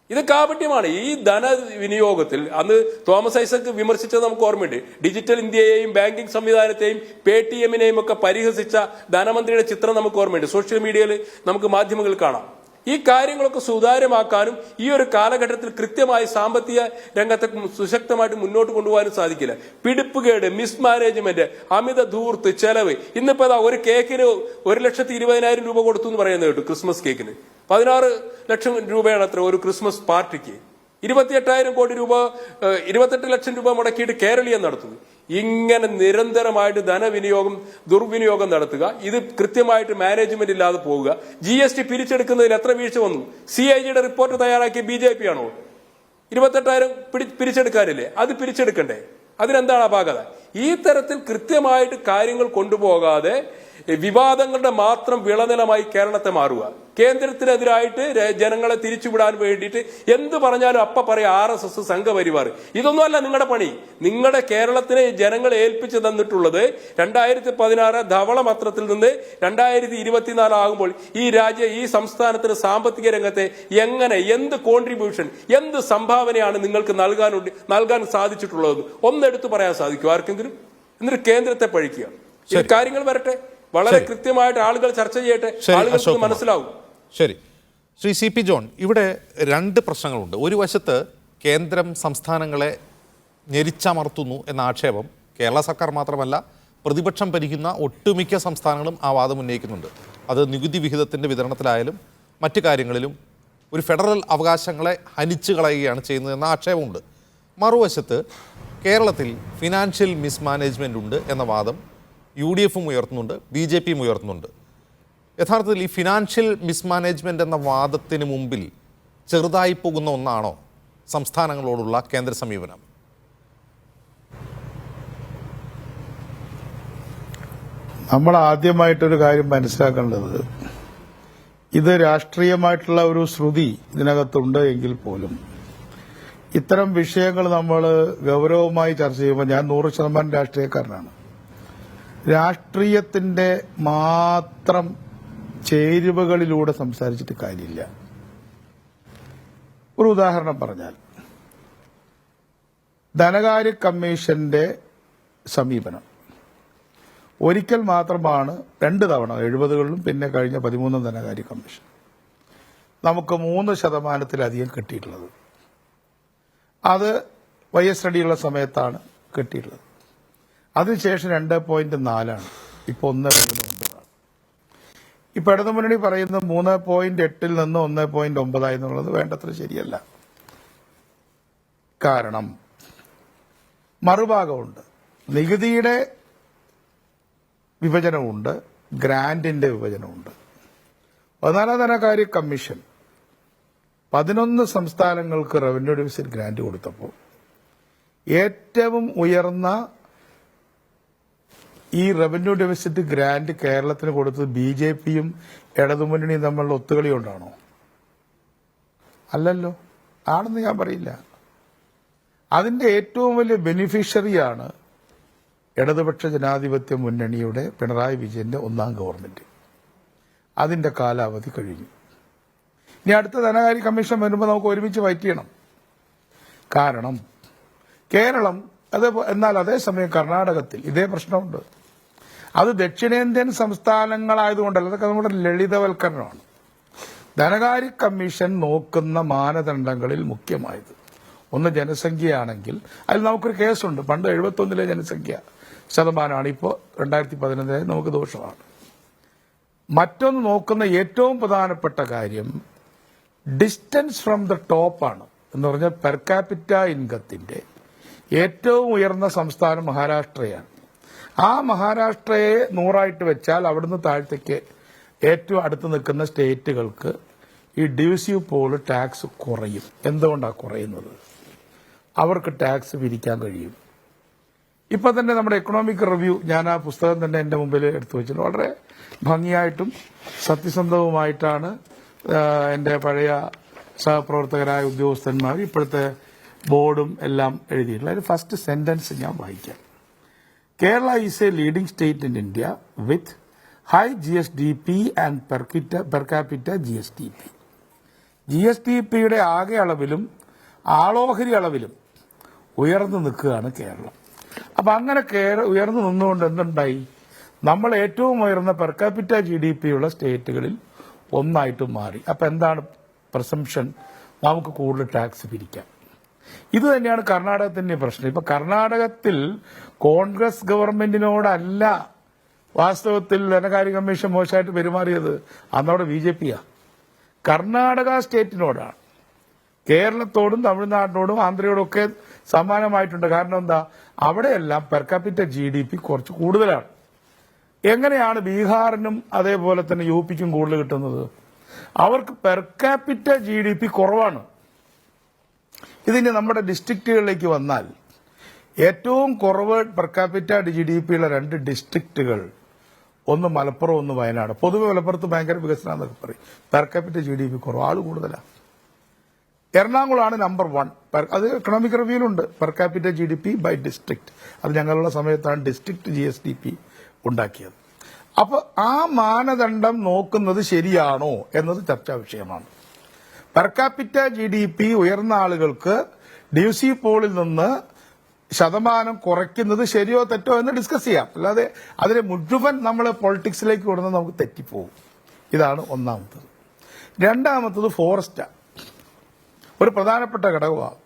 ഇത് കാപട്യമാണ്. ഈ ധനവിനിയോഗത്തിൽ അന്ന് തോമസ് ഐസക് വിമർശിച്ചത് നമുക്ക് ഓർമ്മയുണ്ട്. ഡിജിറ്റൽ ഇന്ത്യയെയും ബാങ്കിംഗ് സംവിധാനത്തെയും പേടിഎമ്മിനെയും ഒക്കെ പരിഹസിച്ച ധനമന്ത്രിയുടെ ചിത്രം നമുക്ക് ഓർമ്മയുണ്ട്. സോഷ്യൽ മീഡിയയിൽ നമുക്ക് മാധ്യമങ്ങളിൽ കാണാം. ഈ കാര്യങ്ങളൊക്കെ സുതാര്യമാക്കാനും ഈ ഒരു കാലഘട്ടത്തിൽ കൃത്യമായി സാമ്പത്തിക രംഗത്തെ സുശക്തമായിട്ട് മുന്നോട്ട് കൊണ്ടുപോകാനും സാധിക്കില്ല. പിടിപ്പുകേട്, മിസ്മാനേജ്മെന്റ്, അമിത ധൂർത്ത്, ചെലവ്. ഇന്നിപ്പോ ഒരു കേക്കിന് 1,20,000 രൂപ കൊടുത്തു എന്ന് പറയുന്നത് കേട്ടു. ക്രിസ്മസ് കേക്കിന് 16 ലക്ഷം രൂപയാണ് അത്ര ഒരു ക്രിസ്മസ് പാർട്ടിക്ക്. 28,000 കോടി രൂപ, 28 ലക്ഷം രൂപ മുടക്കിയിട്ട് കേരളീയം നടത്തുന്നു. ഇങ്ങനെ നിരന്തരമായിട്ട് ധനവിനിയോഗം, ദുർവിനിയോഗം നടത്തുക, ഇത് കൃത്യമായിട്ട് മാനേജ്മെന്റ് ഇല്ലാതെ പോവുക. GST പിരിച്ചെടുക്കുന്നതിൽ എത്ര വീഴ്ച വന്നു? CIGയുടെ റിപ്പോർട്ട് തയ്യാറാക്കിയ BJP ആണോ? 28,000 പിരിച്ചെടുക്കാനില്ലേ? അത് പിരിച്ചെടുക്കണ്ടേ? അതിനെന്താണ് അപാകത? ഈ തരത്തിൽ കൃത്യമായിട്ട് കാര്യങ്ങൾ കൊണ്ടുപോകാതെ വിവാദങ്ങളുടെ മാത്രം വിളനിലമായി കേരളത്തെ മാറുക, കേന്ദ്രത്തിനെതിരായിട്ട് ജനങ്ങളെ തിരിച്ചുവിടാൻ വേണ്ടിയിട്ട് എന്ത് പറഞ്ഞാലും അപ്പ പറയാം RSS സംഘപരിവാർ. ഇതൊന്നുമല്ല നിങ്ങളുടെ പണി. നിങ്ങളുടെ കേരളത്തിനെ ജനങ്ങളെ ഏൽപ്പിച്ചു തന്നിട്ടുള്ളത് 2016 ധവളപത്രത്തിൽ നിന്ന് 2024 ആകുമ്പോൾ ഈ സംസ്ഥാനത്തിന് സാമ്പത്തിക രംഗത്തെ എന്ത് കോൺട്രിബ്യൂഷൻ, എന്ത് സംഭാവനയാണ് നിങ്ങൾക്ക് നൽകാൻ സാധിച്ചിട്ടുള്ളത് ഒന്നെടുത്ത് പറയാൻ സാധിക്കും ആർക്കെങ്കിലും? എന്നിട്ട് കേന്ദ്രത്തെ പഴിക്കുക. ഈ കാര്യങ്ങൾ വരട്ടെ, വളരെ കൃത്യമായിട്ട് ആളുകൾ ചർച്ച ചെയ്യട്ടെ, ആളുകൾക്ക് മനസ്സിലാവും. ശരി, ശ്രീ CP ജോൺ, ഇവിടെ രണ്ട് പ്രശ്നങ്ങളുണ്ട്. ഒരു വശത്ത് കേന്ദ്രം സംസ്ഥാനങ്ങളെ ഞെരിച്ചമർത്തുന്നു എന്ന ആക്ഷേപം കേരള സർക്കാർ മാത്രമല്ല പ്രതിപക്ഷം ഭരിക്കുന്ന ഒട്ടുമിക്ക സംസ്ഥാനങ്ങളും ആ വാദം ഉന്നയിക്കുന്നുണ്ട്. അത് നികുതി വിഹിതത്തിൻ്റെ വിതരണത്തിലായാലും മറ്റു കാര്യങ്ങളിലും ഒരു ഫെഡറൽ അവകാശങ്ങളെ ഹനിച്ചു കളയുകയാണ് ചെയ്യുന്നതെന്ന ആക്ഷേപമുണ്ട്. മറുവശത്ത് കേരളത്തിൽ ഫിനാൻഷ്യൽ മിസ്മാനേജ്മെൻ്റ് ഉണ്ട് എന്ന വാദം UDFും ഉയർത്തുന്നുണ്ട്, BJPയും ഉയർത്തുന്നുണ്ട്. യഥാർത്ഥത്തിൽ ഈ ഫിനാൻഷ്യൽ മിസ്മാനേജ്മെൻ്റ് എന്ന വാദത്തിന് മുമ്പിൽ ചെറുതായി പോകുന്ന ഒന്നാണോ സംസ്ഥാനങ്ങളോടുള്ള കേന്ദ്ര സമീപനം? നമ്മൾ ആദ്യമായിട്ടൊരു കാര്യം മനസ്സിലാക്കേണ്ടത്, ഇത് രാഷ്ട്രീയമായിട്ടുള്ള ഒരു ശ്രുതി ഇതിനകത്തുണ്ട് എങ്കിൽ പോലും ഇത്തരം വിഷയങ്ങൾ നമ്മൾ ഗൗരവമായി ചർച്ച ചെയ്യുമ്പോൾ, ഞാൻ 100% രാഷ്ട്രീയക്കാരനാണ്, രാഷ്ട്രീയത്തിന്റെ മാത്രം ചേരുവകളിലൂടെ സംസാരിച്ചിട്ട് കാര്യമില്ല. ഒരു ഉദാഹരണം പറഞ്ഞാൽ, ധനകാര്യ കമ്മീഷന്റെ സമീപനം ഒരിക്കൽ മാത്രമാണ് 2 തവണ 70കളിലും പിന്നെ കഴിഞ്ഞ 13 ധനകാര്യ കമ്മീഷൻ നമുക്ക് 3% കിട്ടിയിട്ടുള്ളത്. അത് YS റെഡ്ഡിയുള്ള സമയത്താണ് കിട്ടിയിട്ടുള്ളത്. അതിനുശേഷം 2.4 ഇപ്പോൾ 1.9. ഇപ്പൊ ഇടതുമുന്നണി പറയുന്നത് 3.8 നിന്ന് 1.9 എന്നുള്ളത് വേണ്ടത്ര ശരിയല്ല. കാരണം മറുഭാഗമുണ്ട്, നികുതിയുടെ വിഭജനമുണ്ട്, ഗ്രാന്റിന്റെ വിഭജനമുണ്ട്. 14 ധനകാര്യ കമ്മീഷൻ 11 സംസ്ഥാനങ്ങൾക്ക് റവന്യൂ ഡെഫിസിറ്റ് ഗ്രാന്റ് കൊടുത്തപ്പോൾ ഏറ്റവും ഉയർന്ന ഈ റവന്യൂ ഡെഫിസിറ്റ് ഗ്രാന്റ് കേരളത്തിന് കൊടുത്തത് BJPയും ഇടതുമുന്നണിയും തമ്മിലുള്ള ഒത്തുകളി കൊണ്ടാണോ? അല്ലല്ലോ, ആണെന്ന് ഞാൻ പറയില്ല. അതിന്റെ ഏറ്റവും വലിയ ബെനിഫിഷ്യറിയാണ് ഇടതുപക്ഷ ജനാധിപത്യ മുന്നണിയുടെ പിണറായി വിജയന്റെ 1ാം ഗവൺമെന്റ്. അതിന്റെ കാലാവധി കഴിഞ്ഞു. ഇനി അടുത്ത ധനകാര്യ കമ്മീഷൻ വരുമ്പോൾ നമുക്ക് ഒരുമിച്ച് ഫൈറ്റ് ചെയ്യണം. കാരണം കേരളം എന്നാൽ അതേസമയം കർണാടകത്തിൽ ഇതേ പ്രശ്നമുണ്ട്. അത് ദക്ഷിണേന്ത്യൻ സംസ്ഥാനങ്ങളായതുകൊണ്ടല്ല, അതൊക്കെ നമ്മുടെ ലളിതവൽക്കരണമാണ്. ധനകാര്യ കമ്മീഷൻ നോക്കുന്ന മാനദണ്ഡങ്ങളിൽ മുഖ്യമായത് ഒന്ന് ജനസംഖ്യയാണെങ്കിൽ അതിൽ നമുക്കൊരു കേസുണ്ട്. പണ്ട് 71 ജനസംഖ്യ ശതമാനമാണ്, ഇപ്പോൾ 2015 നമുക്ക് ദോഷമാണ്. മറ്റൊന്ന് നോക്കുന്ന ഏറ്റവും പ്രധാനപ്പെട്ട കാര്യം ഡിസ്റ്റൻസ് ഫ്രം ദ ടോപ്പാണ്. എന്ന് പറഞ്ഞാൽ പെർ ക്യാപിറ്റ ഇൻകത്തിന്റെ ഏറ്റവും ഉയർന്ന സംസ്ഥാനം മഹാരാഷ്ട്രയാണ്. ആ മഹാരാഷ്ട്രയെ 100 വെച്ചാൽ അവിടുന്ന് താഴത്തേക്ക് ഏറ്റവും അടുത്ത് നിൽക്കുന്ന സ്റ്റേറ്റുകൾക്ക് ഈ ഡിവിസീവ് പോൾ ടാക്സ് കുറയും. എന്തുകൊണ്ടാണ് കുറയുന്നത്? അവർക്ക് ടാക്സ് പിരിക്കാൻ കഴിയും. ഇപ്പൊ തന്നെ നമ്മുടെ എക്കണോമിക് റിവ്യൂ, ഞാൻ ആ പുസ്തകം തന്നെ എന്റെ മുമ്പിൽ എടുത്തു വെച്ചിട്ടുണ്ട്. വളരെ ഭംഗിയായിട്ടും സത്യസന്ധവുമായിട്ടാണ് എന്റെ പഴയ സഹപ്രവർത്തകരായ ഉദ്യോഗസ്ഥന്മാർ, ഇപ്പോഴത്തെ ബോർഡും എല്ലാം എഴുതിയിട്ടുള്ള ഒരു ഫസ്റ്റ് സെന്റൻസ് ഞാൻ വായിക്കാം. Kerala is A leading state in India with high GSDP and per capita GSDP. GSDPയുടെ ആകെ അളവിലും ആളോഹരി അളവിലും ഉയർന്നു നിൽക്കുകയാണ് കേരളം. അപ്പൊ അങ്ങനെ ഉയർന്നു നിന്നുകൊണ്ട് എന്തുണ്ടായി? നമ്മൾ ഏറ്റവും ഉയർന്ന പെർ ക്യാപിറ്റ GDP ഉള്ള സ്റ്റേറ്റുകളിൽ ഒന്നായിട്ട് മാറി. അപ്പൊ എന്താണ് പ്രസംഷൻ? നമുക്ക് കൂടുതൽ ടാക്സ് പിരിക്കാം. ഇത് തന്നെയാണ് കർണാടകത്തിന്റെ പ്രശ്നം. ഇപ്പൊ കർണാടകത്തിൽ കോൺഗ്രസ് ഗവൺമെന്റിനോടല്ല വാസ്തവത്തിൽ ധനകാര്യ കമ്മീഷൻ മോശമായിട്ട് പെരുമാറിയത്, അന്നവിടെ BJPയാ. കർണാടക സ്റ്റേറ്റിനോടാണ്. കേരളത്തോടും തമിഴ്നാടിനോടും ആന്ധ്രയോടും ഒക്കെ സമാനമായിട്ടുണ്ട്. കാരണം എന്താ? അവിടെയെല്ലാം പെർ ക്യാപിറ്റ GDP കുറച്ച് കൂടുതലാണ്. എങ്ങനെയാണ് ബീഹാറിനും അതേപോലെ തന്നെ UPക്കും കൂടുതൽ കിട്ടുന്നത്? അവർക്ക് പെർ ക്യാപിറ്റ GDP കുറവാണ്. ഇതിന് നമ്മുടെ ഡിസ്ട്രിക്റ്റുകളിലേക്ക് വന്നാൽ ഏറ്റവും കുറവ് പെർ ക്യാപിറ്റ GDP ഉള്ള 2 ഡിസ്ട്രിക്റ്റുകൾ, ഒന്ന് മലപ്പുറം, ഒന്ന് വയനാട്. പൊതുവെ മലപ്പുറത്ത് ഭയങ്കര വികസനം എന്നൊക്കെ പറയും. പെർ ക്യാപിറ്റ GDP കുറവ്, ആള് കൂടുതലാണ്. എറണാകുളമാണ് നമ്പർ 1. അത് എക്കണോമിക് റിവ്യൂലുണ്ട്, per capita GDP by district. അത് ഞങ്ങളുള്ള സമയത്താണ് ഡിസ്ട്രിക്ട് GSDP ഉണ്ടാക്കിയത്. അപ്പൊ ആ മാനദണ്ഡം നോക്കുന്നത് ശരിയാണോ എന്നത് ചർച്ചാ വിഷയമാണ്. പെർ ക്യാപിറ്റ GDP ഉയർന്ന ആളുകൾക്ക് DFC പോളിൽ നിന്ന് ശതമാനം കുറയ്ക്കുന്നത് ശരിയോ തെറ്റോ എന്ന് ഡിസ്കസ് ചെയ്യാം. അല്ലാതെ അതിനെ മുഴുവൻ നമ്മൾ പൊളിറ്റിക്സിലേക്ക് കൊടുക്കുന്നത് നമുക്ക് തെറ്റിപ്പോകും. ഇതാണ് ഒന്നാമത്തത്. രണ്ടാമത്തത് ഫോറസ്റ്റാണ്, ഒരു പ്രധാനപ്പെട്ട ഘടകമാണ്.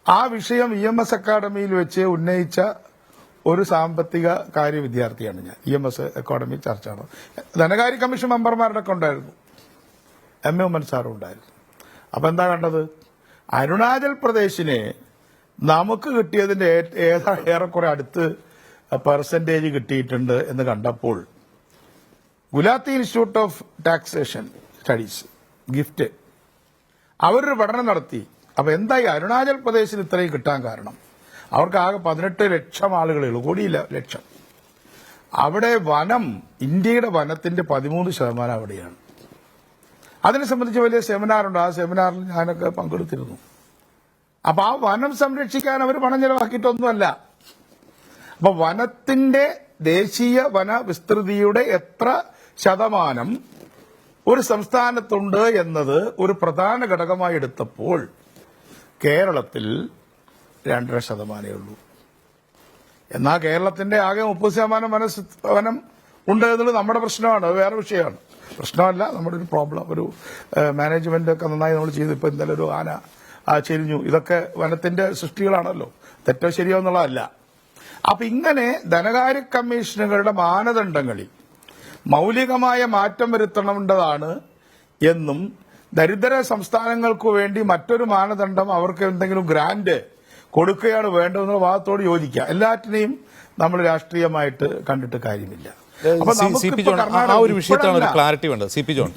ആ വിഷയം EMS അക്കാദമിയിൽ വെച്ച് ഉന്നയിച്ച ഒരു സാമ്പത്തിക കാര്യ വിദ്യാർത്ഥിയാണ് ഞാൻ. EMS അക്കാദമി ചർച്ചയാണ്. ധനകാര്യ കമ്മീഷൻ മെമ്പർമാരുടെ ഒക്കെ ഉണ്ടായിരുന്നു, MA ഉമ്മൻ സാറും ഉണ്ടായിരുന്നു. അപ്പൊ എന്താ കണ്ടത്? അരുണാചൽ പ്രദേശിനെ നമുക്ക് കിട്ടിയതിന്റെ ഏറെക്കുറെ അടുത്ത് പെർസെന്റേജ് കിട്ടിയിട്ടുണ്ട് എന്ന് കണ്ടപ്പോൾ Gulati institute of taxation studies gift അവരൊരു പഠനം നടത്തി. അപ്പൊ എന്തായി അരുണാചൽ പ്രദേശിന് ഇത്രയും കിട്ടാൻ കാരണം? അവർക്ക് ആകെ 18 ലക്ഷം ആളുകളേ ഉള്ളൂ, കോടിയില്ല, ലക്ഷം. അവിടെ വനം, ഇന്ത്യയുടെ വനത്തിന്റെ 13% അവിടെയാണ്. അതിനെ സംബന്ധിച്ച് വലിയ സെമിനാറുണ്ട്. ആ സെമിനാറിൽ ഞാനൊക്കെ പങ്കെടുത്തിരുന്നു. അപ്പൊ ആ വനം സംരക്ഷിക്കാൻ അവർ പണം ചെലവാക്കിയിട്ടൊന്നുമല്ല. അപ്പൊ വനത്തിന്റെ ദേശീയ വന വിസ്തൃതിയുടെ എത്ര ശതമാനം ഒരു സംസ്ഥാനത്തുണ്ട് എന്നത് ഒരു പ്രധാന ഘടകമായി എടുത്തപ്പോൾ കേരളത്തിൽ 2.5% ഉള്ളൂ. എന്നാൽ കേരളത്തിന്റെ ആകെ 30% വനം ഉണ്ട് എന്നുള്ളത് നമ്മുടെ പ്രശ്നമാണ്, അത് വേറെ വിഷയമാണ്. പ്രശ്നമല്ല, നമ്മുടെ ഒരു പ്രോബ്ലം. ഒരു മാനേജ്മെന്റ് ഒക്കെ നന്നായി നമ്മൾ ചെയ്തു. ഇപ്പൊ ഇന്നലെ ഒരു ആന ചെരിഞ്ഞു. ഇതൊക്കെ വനത്തിന്റെ സൃഷ്ടികളാണല്ലോ, തെറ്റോ ശരിയോ എന്നുള്ളതല്ല. അപ്പൊ ഇങ്ങനെ ധനകാര്യ കമ്മീഷനുകളുടെ മാനദണ്ഡങ്ങളിൽ മൌലികമായ മാറ്റം വരുത്തേണ്ടതാണ് എന്നും ദരിദ്ര സംസ്ഥാനങ്ങൾക്ക് വേണ്ടി മറ്റൊരു മാനദണ്ഡം അവർക്ക് എന്തെങ്കിലും ഗ്രാന്റ് കൊടുക്കുകയാണ് വേണ്ടതെന്നുള്ള വാദത്തോട് യോജിക്കുക. എല്ലാറ്റിനെയും നമ്മൾ രാഷ്ട്രീയമായിട്ട് കണ്ടിട്ട് കാര്യമില്ല. ആ ഒരു വിഷയത്തിലാണ് ഒരു ക്ലാരിറ്റി വേണ്ടത്. CP ജോൺ,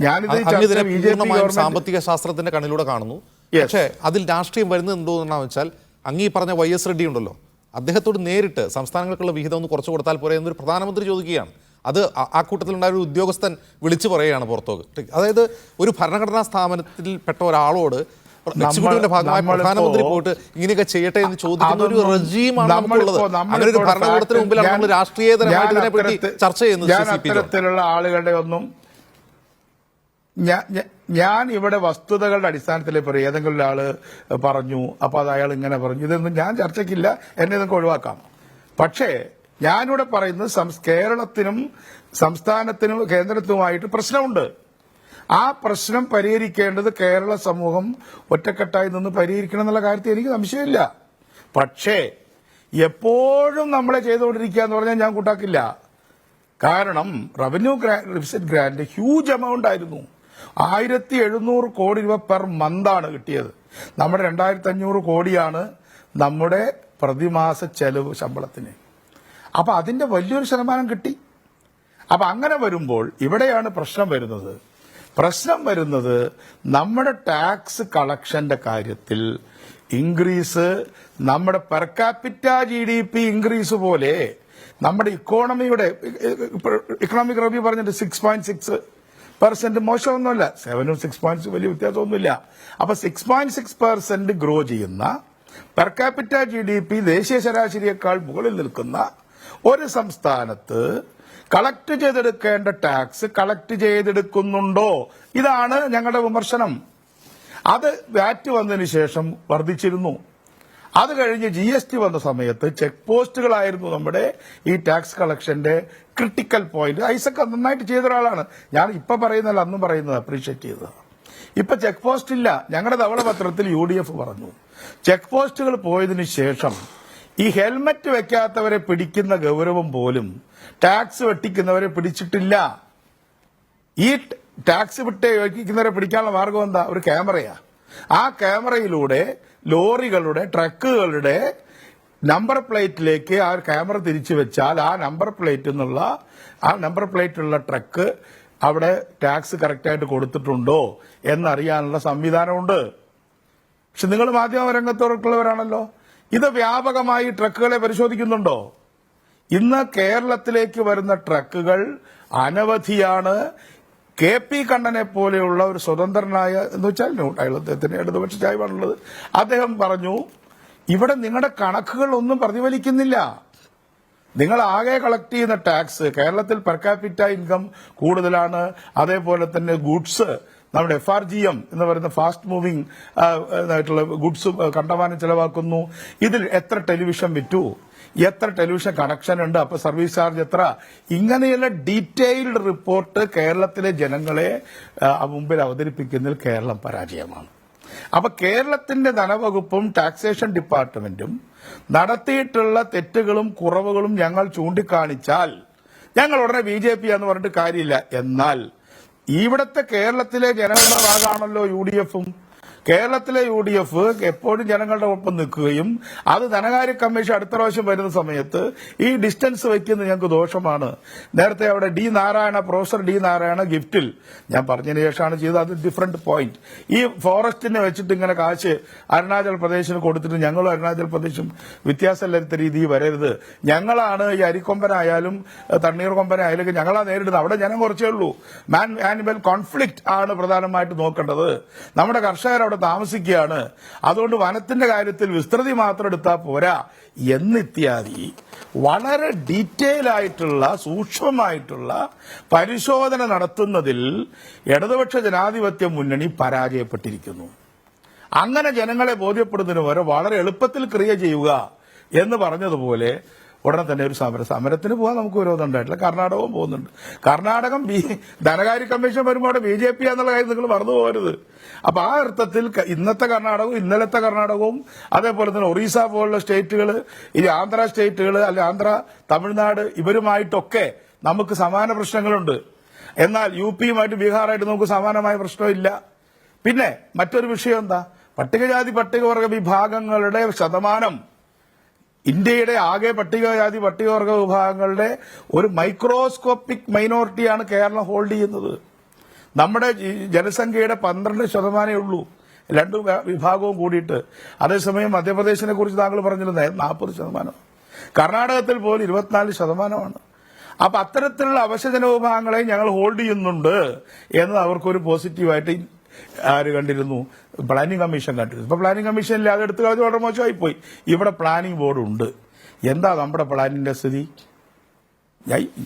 പൂർണ്ണമായും സാമ്പത്തിക ശാസ്ത്രത്തിന്റെ കണ്ണിലൂടെ കാണുന്നു. പക്ഷേ അതിൽ രാഷ്ട്രീയം വരുന്നത് എന്തോന്നാന്ന് വെച്ചാൽ, അങ്ങീ പറഞ്ഞ YS റെഡ്ഡി ഉണ്ടല്ലോ, അദ്ദേഹത്തോട് നേരിട്ട് സംസ്ഥാനങ്ങൾക്കുള്ള വിഹിതം ഒന്ന് കുറച്ച് കൊടുത്താൽ പോരെ എന്നൊരു പ്രധാനമന്ത്രി ചോദിക്കുകയാണ്. അത് ആ കൂട്ടത്തിലുണ്ടായ ഒരു ഉദ്യോഗസ്ഥൻ വിളിച്ചു പറയുകയാണ് പുറത്തോക്ക്. അതായത് ഒരു ഭരണഘടനാ സ്ഥാപനത്തിൽപ്പെട്ട ഒരാളോട് എക്സിക്യൂട്ടീവിന്റെ ഭാഗമായി പ്രധാനമന്ത്രി പോയിട്ട് ഇങ്ങനെയൊക്കെ ചെയ്യട്ടെ എന്ന് ചോദിക്കുന്ന ഒരു റെജീമാണ് നമുക്കുള്ളത്. അങ്ങനെ ഒരു ഭരണകൂടത്തിന് മുമ്പിലാണ് നമ്മൾ രാഷ്ട്രീയതരമായിട്ട് ഇതിനെപ്പറ്റി ചർച്ച ചെയ്യുന്നത്. അത്തരത്തിലുള്ള ആളുകളുടെ ഒന്നും ഞാൻ ഇവിടെ വസ്തുതകളുടെ അടിസ്ഥാനത്തിൽ പറയും. ഏതെങ്കിലും ഒരാള് പറഞ്ഞു, അപ്പൊ അത് അയാൾ ഇങ്ങനെ പറഞ്ഞു, ഇതൊന്നും ഞാൻ ചർച്ചയ്ക്കില്ല, എന്നെ ഇതൊക്കെ ഒഴിവാക്കാം. പക്ഷേ ഞാനിവിടെ പറയുന്നത് കേരളത്തിനും സംസ്ഥാനത്തിനും കേന്ദ്രത്തിനുമായിട്ട് പ്രശ്നമുണ്ട്. ആ പ്രശ്നം പരിഹരിക്കേണ്ടത് കേരള സമൂഹം ഒറ്റക്കെട്ടായി നിന്ന് പരിഹരിക്കണം എന്നുള്ള കാര്യത്തിൽ എനിക്ക് സംശയമില്ല. പക്ഷേ എപ്പോഴും നമ്മളെ ചെയ്തുകൊണ്ടിരിക്കുക എന്ന് പറഞ്ഞാൽ ഞാൻ കൂട്ടാക്കില്ല. കാരണം revenue deficit grant huge amount ആയിരുന്നു. 1700 കോടി രൂപ പെർ മന്താണ് കിട്ടിയത്. നമ്മുടെ 2500 കോടിയാണ് നമ്മുടെ പ്രതിമാസ ചെലവ് ശമ്പളത്തിന്. അപ്പൊ അതിന്റെ വലിയൊരു ശതമാനം കിട്ടി. അപ്പൊ അങ്ങനെ വരുമ്പോൾ ഇവിടെയാണ് പ്രശ്നം വരുന്നത്. നമ്മുടെ ടാക്സ് കളക്ഷന്റെ കാര്യത്തിൽ ഇൻക്രീസ്, നമ്മുടെ പെർ ക്യാപിറ്റ GDP ഇൻക്രീസ് പോലെ നമ്മുടെ ഇക്കോണമിയുടെ ഇക്കണോമിക് റിവ്യൂ പറഞ്ഞിട്ട് 6.6% മോശമൊന്നുമല്ല. 7 6.6 വലിയ വ്യത്യാസമൊന്നുമില്ല. അപ്പൊ 6.6% ഗ്രോ ചെയ്യുന്ന പെർ ക്യാപിറ്റ GDP ദേശീയ ശരാശരിയേക്കാൾ മുകളിൽ നിൽക്കുന്ന ഒരു സംസ്ഥാനത്ത് കളക്ട് ചെയ്തെടുക്കേണ്ട ടാക്സ് കളക്ട് ചെയ്തെടുക്കുന്നുണ്ടോ? ഇതാണ് ഞങ്ങളുടെ വിമർശനം. അത് വാറ്റ് വന്നതിന് ശേഷം വർദ്ധിച്ചിരുന്നു. അത് കഴിഞ്ഞ് GST വന്ന സമയത്ത് ചെക്ക് പോസ്റ്റുകളായിരുന്നു നമ്മുടെ ഈ ടാക്സ് കളക്ഷന്റെ ക്രിട്ടിക്കൽ പോയിന്റ്. ഐസക് നന്നായിട്ട് ചെയ്ത ഒരാളാണ്. ഞാൻ ഇപ്പൊ പറയുന്നതല്ല, അന്നും പറയുന്നത് അപ്രീഷിയേറ്റ് ചെയ്തതാണ്. ഇപ്പൊ ചെക്ക് പോസ്റ്റ് ഇല്ല. ഞങ്ങളുടെ ധവളപത്രത്തിൽ UDF പറഞ്ഞു, ചെക്ക് പോസ്റ്റുകൾ പോയതിനു ശേഷം ഈ ഹെൽമറ്റ് വെക്കാത്തവരെ പിടിക്കുന്ന ഗൗരവം പോലും ടാക്സ് വെട്ടിക്കുന്നവരെ പിടിച്ചിട്ടില്ല. ഈ ടാക്സ് വെട്ടിക്കുന്നവരെ പിടിക്കാനുള്ള മാർഗം എന്താ? ഒരു ക്യാമറയാ. ആ ക്യാമറയിലൂടെ ലോറികളുടെ ട്രക്കുകളുടെ നമ്പർ പ്ലേറ്റിലേക്ക് ആ ക്യാമറ തിരിച്ചു വെച്ചാൽ ആ നമ്പർ പ്ലേറ്റുള്ള ട്രക്ക് അവിടെ ടാക്സ് കറക്റ്റായിട്ട് കൊടുത്തിട്ടുണ്ടോ എന്നറിയാനുള്ള സംവിധാനമുണ്ട്. പക്ഷെ നിങ്ങൾ മാധ്യമ രംഗത്തുള്ളവരാണല്ലോ. ഇത് വ്യാപകമായി ട്രക്കുകളെ പരിശോധിക്കുന്നുണ്ടോ? ഇന്ന് കേരളത്തിലേക്ക് വരുന്ന ട്രക്കുകൾ അനവധിയാണ്. കെ പി കണ്ണനെ പോലെയുള്ള ഒരു സ്വതന്ത്രനായ എന്ന് വെച്ചാൽ അദ്ദേഹത്തിന് ഇടതുപക്ഷ ചായ്വാണുള്ളത്. അദ്ദേഹം പറഞ്ഞു, ഇവിടെ നിങ്ങളുടെ കണക്കുകൾ ഒന്നും പ്രതിഫലിക്കുന്നില്ല. നിങ്ങൾ ആകെ കളക്ട് ചെയ്യുന്ന ടാക്സ്, കേരളത്തിൽ പെർ ക്യാപിറ്റ ഇൻകം കൂടുതലാണ്. അതേപോലെ തന്നെ ഗുഡ്സ്, നമ്മുടെ FRGM എന്ന് പറയുന്ന ഫാസ്റ്റ് മൂവിംഗ് ആയിട്ടുള്ള ഗുഡ്സ് കണ്ടമാനം ചെലവാക്കുന്നു. ഇതിൽ എത്ര ടെലിവിഷൻ വിറ്റു, എത്ര ടെലിവിഷൻ കണക്ഷൻ ഉണ്ട്, അപ്പൊ സർവീസ് ചാർജ് എത്ര, ഇങ്ങനെയുള്ള ഡീറ്റെയിൽഡ് റിപ്പോർട്ട് കേരളത്തിലെ ജനങ്ങളെ മുമ്പിൽ അവതരിപ്പിക്കുന്നതിൽ കേരളം പരാജയമാണ്. അപ്പൊ കേരളത്തിന്റെ ധനവകുപ്പും ടാക്സേഷൻ ഡിപ്പാർട്ട്മെന്റും നടത്തിയിട്ടുള്ള തെറ്റുകളും കുറവുകളും ഞങ്ങൾ ചൂണ്ടിക്കാണിച്ചാൽ ഞങ്ങൾ ഉടനെ BJP എന്ന് പറഞ്ഞിട്ട് കാര്യമില്ല. എന്നാൽ ഇവിടത്തെ കേരളത്തിലെ ജനങ്ങളുടെ ഭാഗമാണല്ലോ UDFും. കേരളത്തിലെ UDF എപ്പോഴും ജനങ്ങളുടെ ഒപ്പം നിൽക്കുകയും അത് ധനകാര്യ കമ്മീഷൻ അടുത്ത പ്രാവശ്യം വരുന്ന സമയത്ത് ഈ ഡിസ്റ്റൻസ് വയ്ക്കുന്നത് ഞങ്ങൾക്ക് ദോഷമാണ്. നേരത്തെ അവിടെ പ്രൊഫസർ ഡി നാരായണ ഗിഫ്റ്റിൽ ഞാൻ പറഞ്ഞതിന് ശേഷമാണ് ചെയ്തത്. അത് ഡിഫറന്റ് പോയിന്റ്. ഈ ഫോറസ്റ്റിനെ വെച്ചിട്ട് ഇങ്ങനെ കാശ് അരുണാചൽ പ്രദേശിന് കൊടുത്തിട്ട് ഞങ്ങളും അരുണാചൽ പ്രദേശും വ്യത്യാസമില്ലാത്ത രീതിയിൽ വരരുത്. ഞങ്ങളാണ് ഈ അരിക്കൊമ്പനായാലും തണ്ണീർ കൊമ്പനായാലും ഞങ്ങളാ നേരിടുന്നത്. അവിടെ ജനം കുറച്ചേ ഉള്ളൂ. മാൻ ആനിമൽ കോൺഫ്ലിക്റ്റ് ആണ് പ്രധാനമായിട്ട് നോക്കേണ്ടത്. നമ്മുടെ കർഷകർ അവിടെ താമസിക്കുകയാണ്. അതുകൊണ്ട് വനത്തിന്റെ കാര്യത്തിൽ വിസ്തൃതി മാത്രം എടുത്താൽ പോരാ എന്നിത്യാദി വളരെ ഡീറ്റെയിൽ ആയിട്ടുള്ള സൂക്ഷ്മമായിട്ടുള്ള പരിശോധന നടത്തുന്നതിൽ ഇടതുപക്ഷ ജനാധിപത്യ മുന്നണി പരാജയപ്പെട്ടിരിക്കുന്നു. അങ്ങനെ ജനങ്ങളെ ബോധ്യപ്പെടുന്നതിന് വരെ വളരെ എളുപ്പത്തിൽ ക്രിയ ചെയ്യുക എന്ന് പറഞ്ഞതുപോലെ ഉടനെ തന്നെ ഒരു സമരത്തിന് പോകാൻ നമുക്ക് വിരോധം ഉണ്ടായിട്ടില്ല. കർണാടകവും പോകുന്നുണ്ട്. കർണാടകം ധനകാര്യ കമ്മീഷൻ വരുമ്പോൾ അവിടെ BJP എന്നുള്ള കാര്യം നിങ്ങൾ മറന്നു പോകരുത്. അപ്പൊ ആ അർത്ഥത്തിൽ ഇന്നത്തെ കർണാടകവും ഇന്നലത്തെ കർണാടകവും അതേപോലെ തന്നെ ഒറീസ പോലുള്ള സ്റ്റേറ്റുകൾ, ഈ ആന്ധ്ര സ്റ്റേറ്റുകൾ, അല്ലെ ആന്ധ്ര, തമിഴ്നാട്, ഇവരുമായിട്ടൊക്കെ നമുക്ക് സമാന പ്രശ്നങ്ങളുണ്ട്. എന്നാൽ UPയുമായിട്ട് ബീഹാറായിട്ട് നമുക്ക് സമാനമായ പ്രശ്നമില്ല. പിന്നെ മറ്റൊരു വിഷയം എന്താ, പട്ടികജാതി പട്ടികവർഗ വിഭാഗങ്ങളുടെ ശതമാനം ഇന്ത്യയുടെ ആകെ പട്ടികജാതി പട്ടികവർഗ വിഭാഗങ്ങളുടെ ഒരു മൈക്രോസ്കോപ്പിക് മൈനോറിറ്റിയാണ് കേരളം ഹോൾഡ് ചെയ്യുന്നത്. നമ്മുടെ ജനസംഖ്യയുടെ 12% ഉള്ളൂ രണ്ടു വിഭാഗവും കൂടിയിട്ട്. അതേസമയം മധ്യപ്രദേശിനെ കുറിച്ച് താങ്കൾ പറഞ്ഞിരുന്നത് 40%, കർണാടകത്തിൽ പോലും 24%. അപ്പൊ അത്തരത്തിലുള്ള അവശജന വിഭാഗങ്ങളെ ഞങ്ങൾ ഹോൾഡ് ചെയ്യുന്നുണ്ട് എന്ന് അവർക്കൊരു പോസിറ്റീവായിട്ട് ആര് കണ്ടിരുന്നു? പ്ലാനിംഗ് കമ്മീഷൻ കണ്ടിരുന്നു. ഇപ്പൊ പ്ലാനിംഗ് കമ്മീഷനിൽ അതെടുത്ത് കളഞ്ഞ് വളരെ മോശമായി പോയി. ഇവിടെ പ്ലാനിംഗ് ബോർഡ് ഉണ്ട്. എന്താ നമ്മുടെ പ്ലാനിന്റെ സ്ഥിതി?